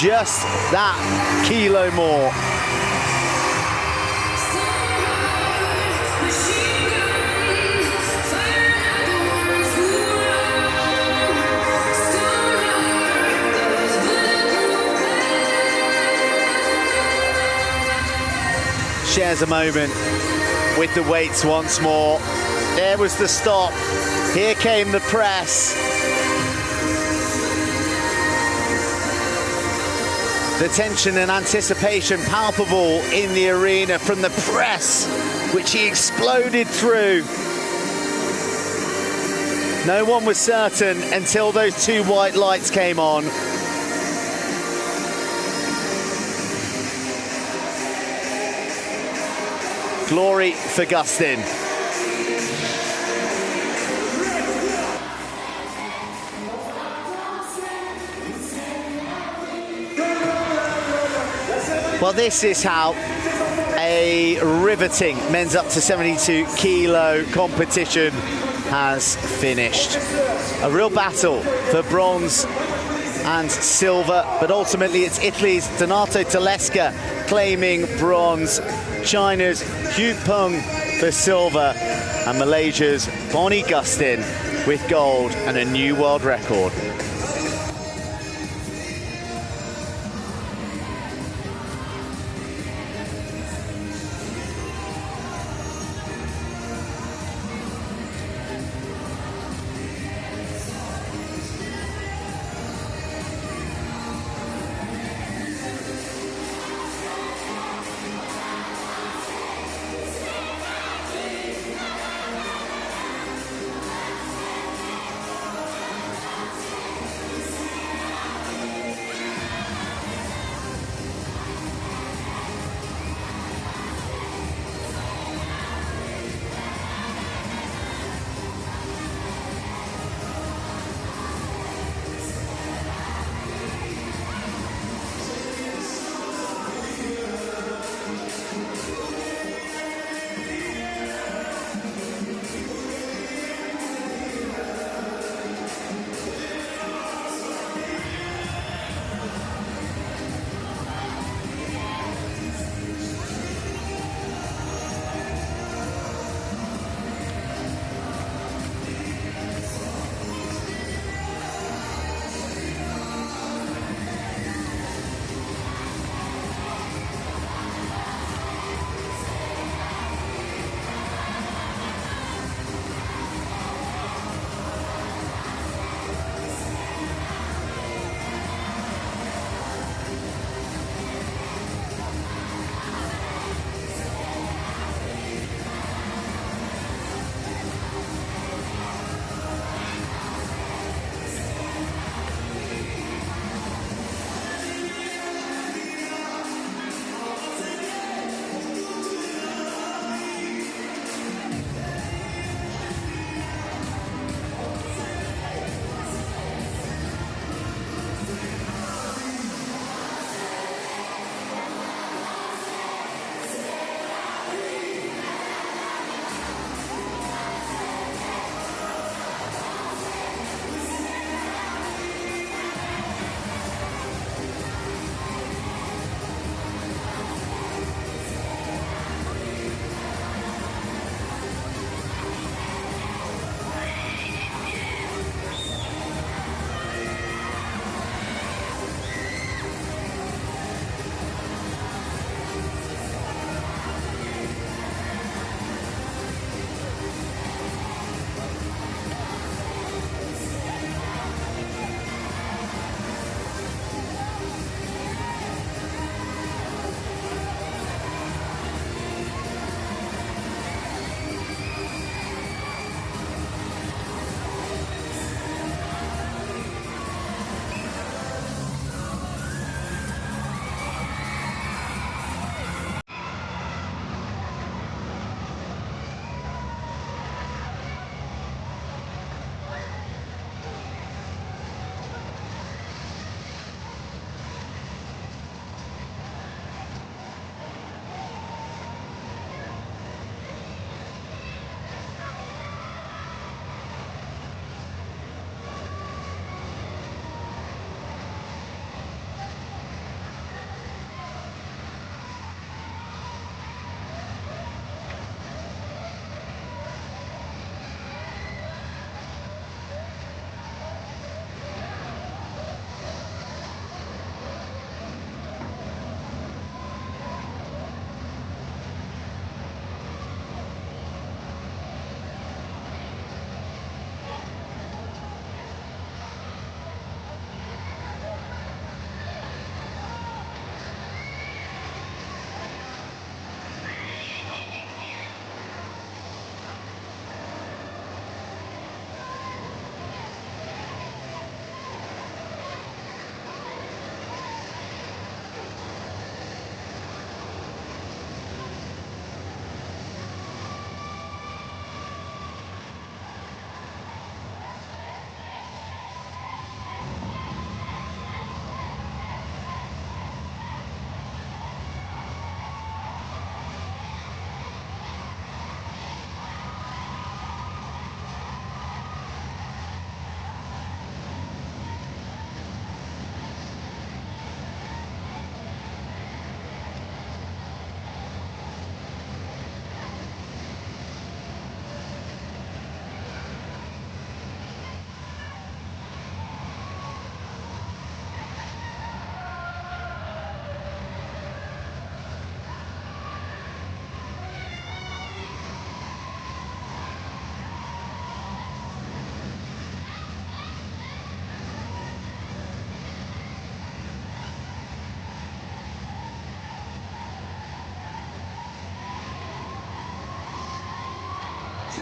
just that kilo more. Shares a moment with the weights once more. There was the stop. Here came the press. The tension and anticipation palpable in the arena from the press, which he exploded through. No one was certain until those two white lights came on. Glory for Gustin. Well, this is how a riveting men's up to 72 kilo competition has finished. A real battle for bronze and silver, but ultimately it's Italy's Donato Tedesca claiming bronze, China's Peng for silver, and Malaysia's Bonnie Gustin with gold and a new world record.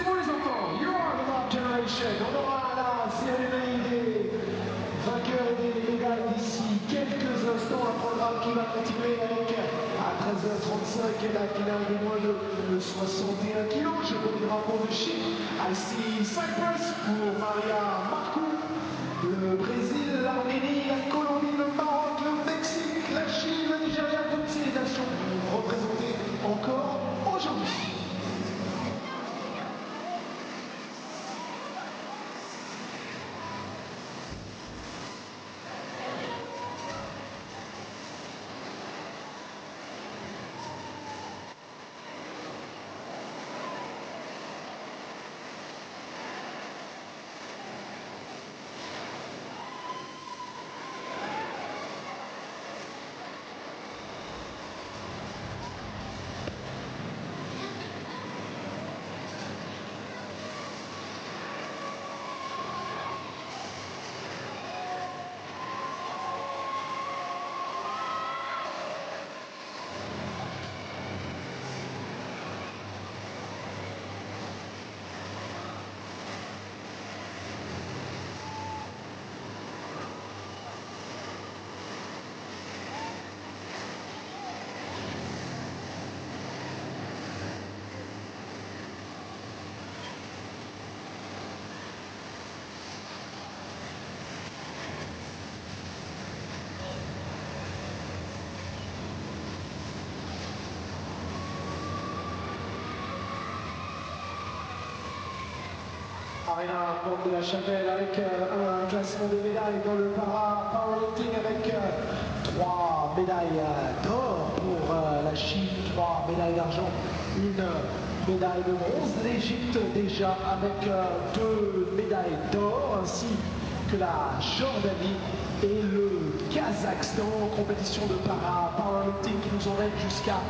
C'est bon les enfants, you are the love generation. On aura la cérémonie des vainqueurs et des médailles d'ici quelques instants. Un programme qui va continuer avec à 13h35 la finale des moins de 61 kg. Je vois les drapeaux de Chine. I see Cyprus pour Maria Marcou. Le Brésil, l'Arménie, la Colombie, le Maroc, le Mexique, la Chine, le Nigeria, toutes ces nations représentées encore aujourd'hui. Arena Porte de la Chapelle avec un classement de médailles dans le Paralympic avec 3 médailles d'or pour la Chine, 3 médailles d'argent, une médaille de bronze. L'Égypte déjà avec 2 médailles d'or ainsi que la Jordanie et le Kazakhstan en compétition de Paralympic qui nous emmène jusqu'à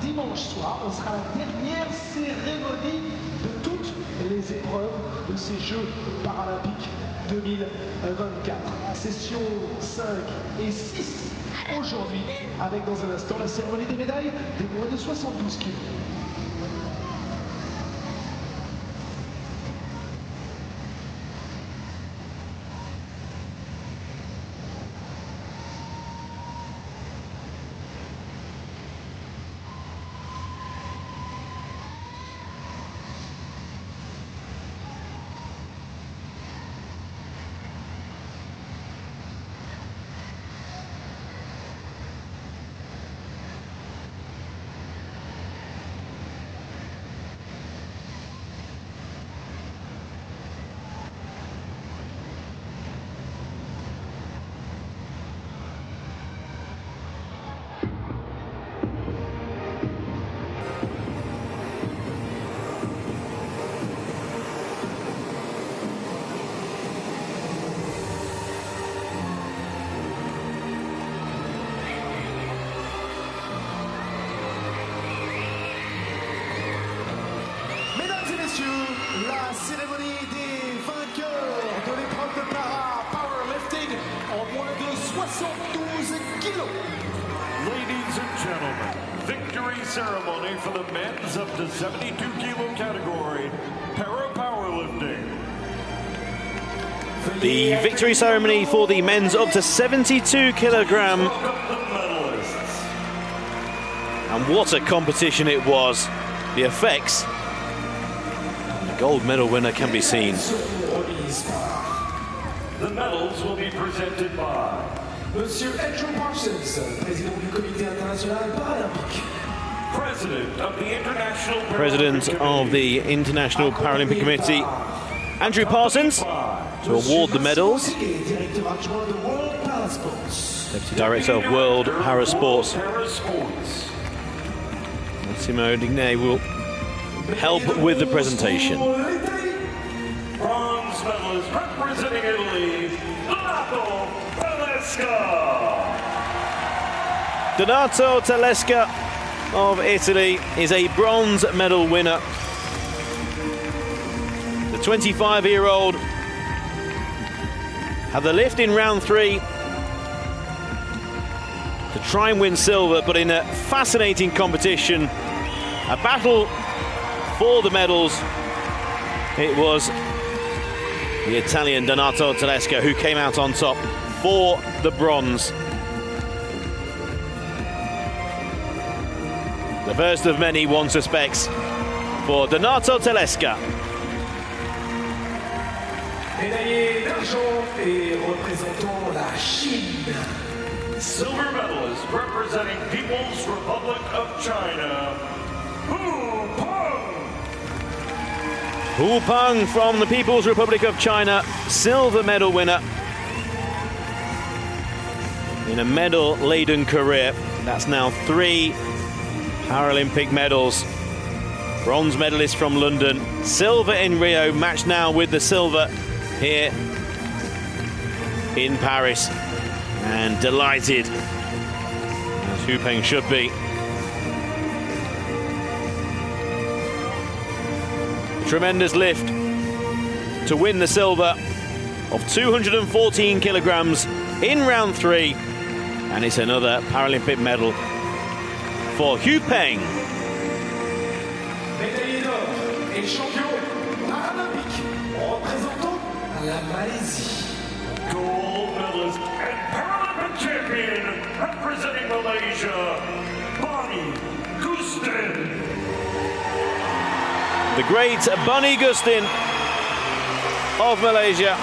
dimanche soir. Ce sera la dernière cérémonie de toutes les épreuves de ces Jeux Paralympiques 2024. Session 5 et 6 aujourd'hui, avec dans un instant la cérémonie des médailles des moins de 72 kg. La cérémonie des vainqueurs de l'épreuve de Powerlifting en moins de 72 kilos. Ladies and gentlemen, victory ceremony for the men's up to 72 kilo category, Powerlifting. The victory ceremony for the men's up to 72 kilogram. And what a competition it was. The effects. The gold medal winner can be seen. The medals will be presented by Monsieur Andrew Parsons, président du Comité international paralympique. President of the International Paralympic Committee, Andrew Parsons, to award the medals. Deputy Director of World Parasports, Massimo Digne, will help with the presentation. Bronze medalist representing Italy, Donato Tedesca of Italy is a bronze medal winner. The 25-year-old had the lift in round 3 to try and win silver, but in a fascinating competition, a battle for the medals, it was the Italian Donato Tedesco who came out on top for the bronze. The first of many, one suspects, for Donato Tedesco. Médaillé d'argent et représentant la Chine. Silver medalist representing People's Republic of China, Hu Peng from the People's Republic of China, silver medal winner in a medal-laden career. That's now 3 Paralympic medals. Bronze medalist from London, silver in Rio, matched now with the silver here in Paris. And delighted, as Hu Peng should be. Tremendous lift to win the silver of 214 kilograms in round 3. And it's another Paralympic medal for Hu Peng. Médaillé d'or et champion paralympique représentant la Malaisie. gold medalist and Paralympic champion representing Malaysia, Gustin. The great Gustin of Malaysia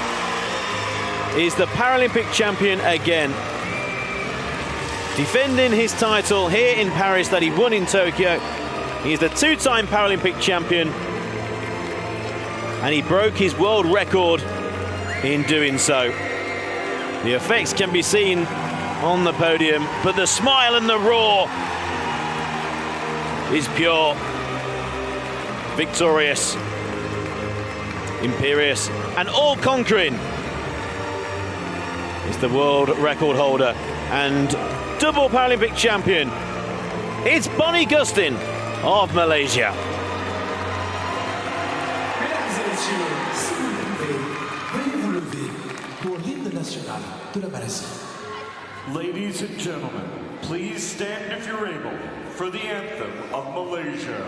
is the Paralympic champion again. Defending his title here in Paris that he won in Tokyo. He's the 2-time Paralympic champion. And he broke his world record in doing so. The effects can be seen on the podium, but the smile and the roar is pure. Victorious, imperious, and all-conquering is the world record holder and double Paralympic champion. It's Gustin of Malaysia. Mesdames et messieurs, si vous le pouvez, veuillez vous lever pour l'hymne national de la Malaisie. Ladies and gentlemen, please stand if you're able for the anthem of Malaysia.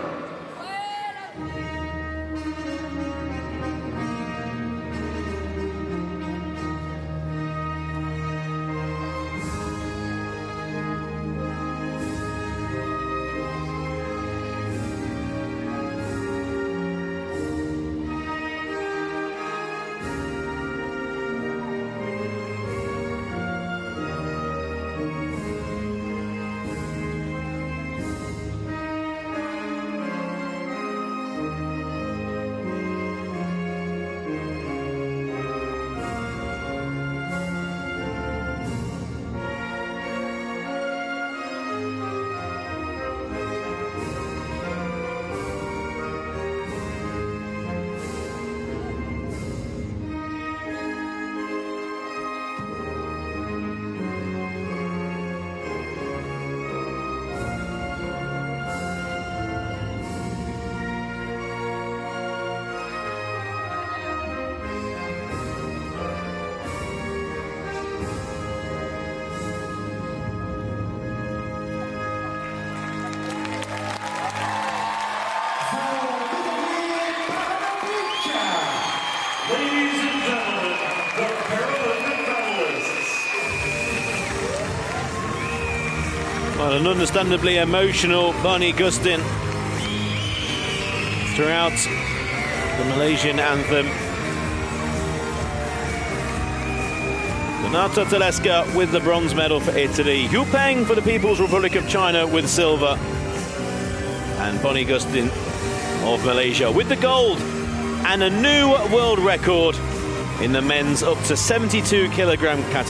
Ladies and gentlemen, the Paralympic medalists. Well, an understandably emotional Gustin throughout the Malaysian anthem. Donato Tedesco with the bronze medal for Italy. Hu Peng for the People's Republic of China with silver. And Gustin of Malaysia with the gold. And a new world record in the men's up to 72 kilogram category.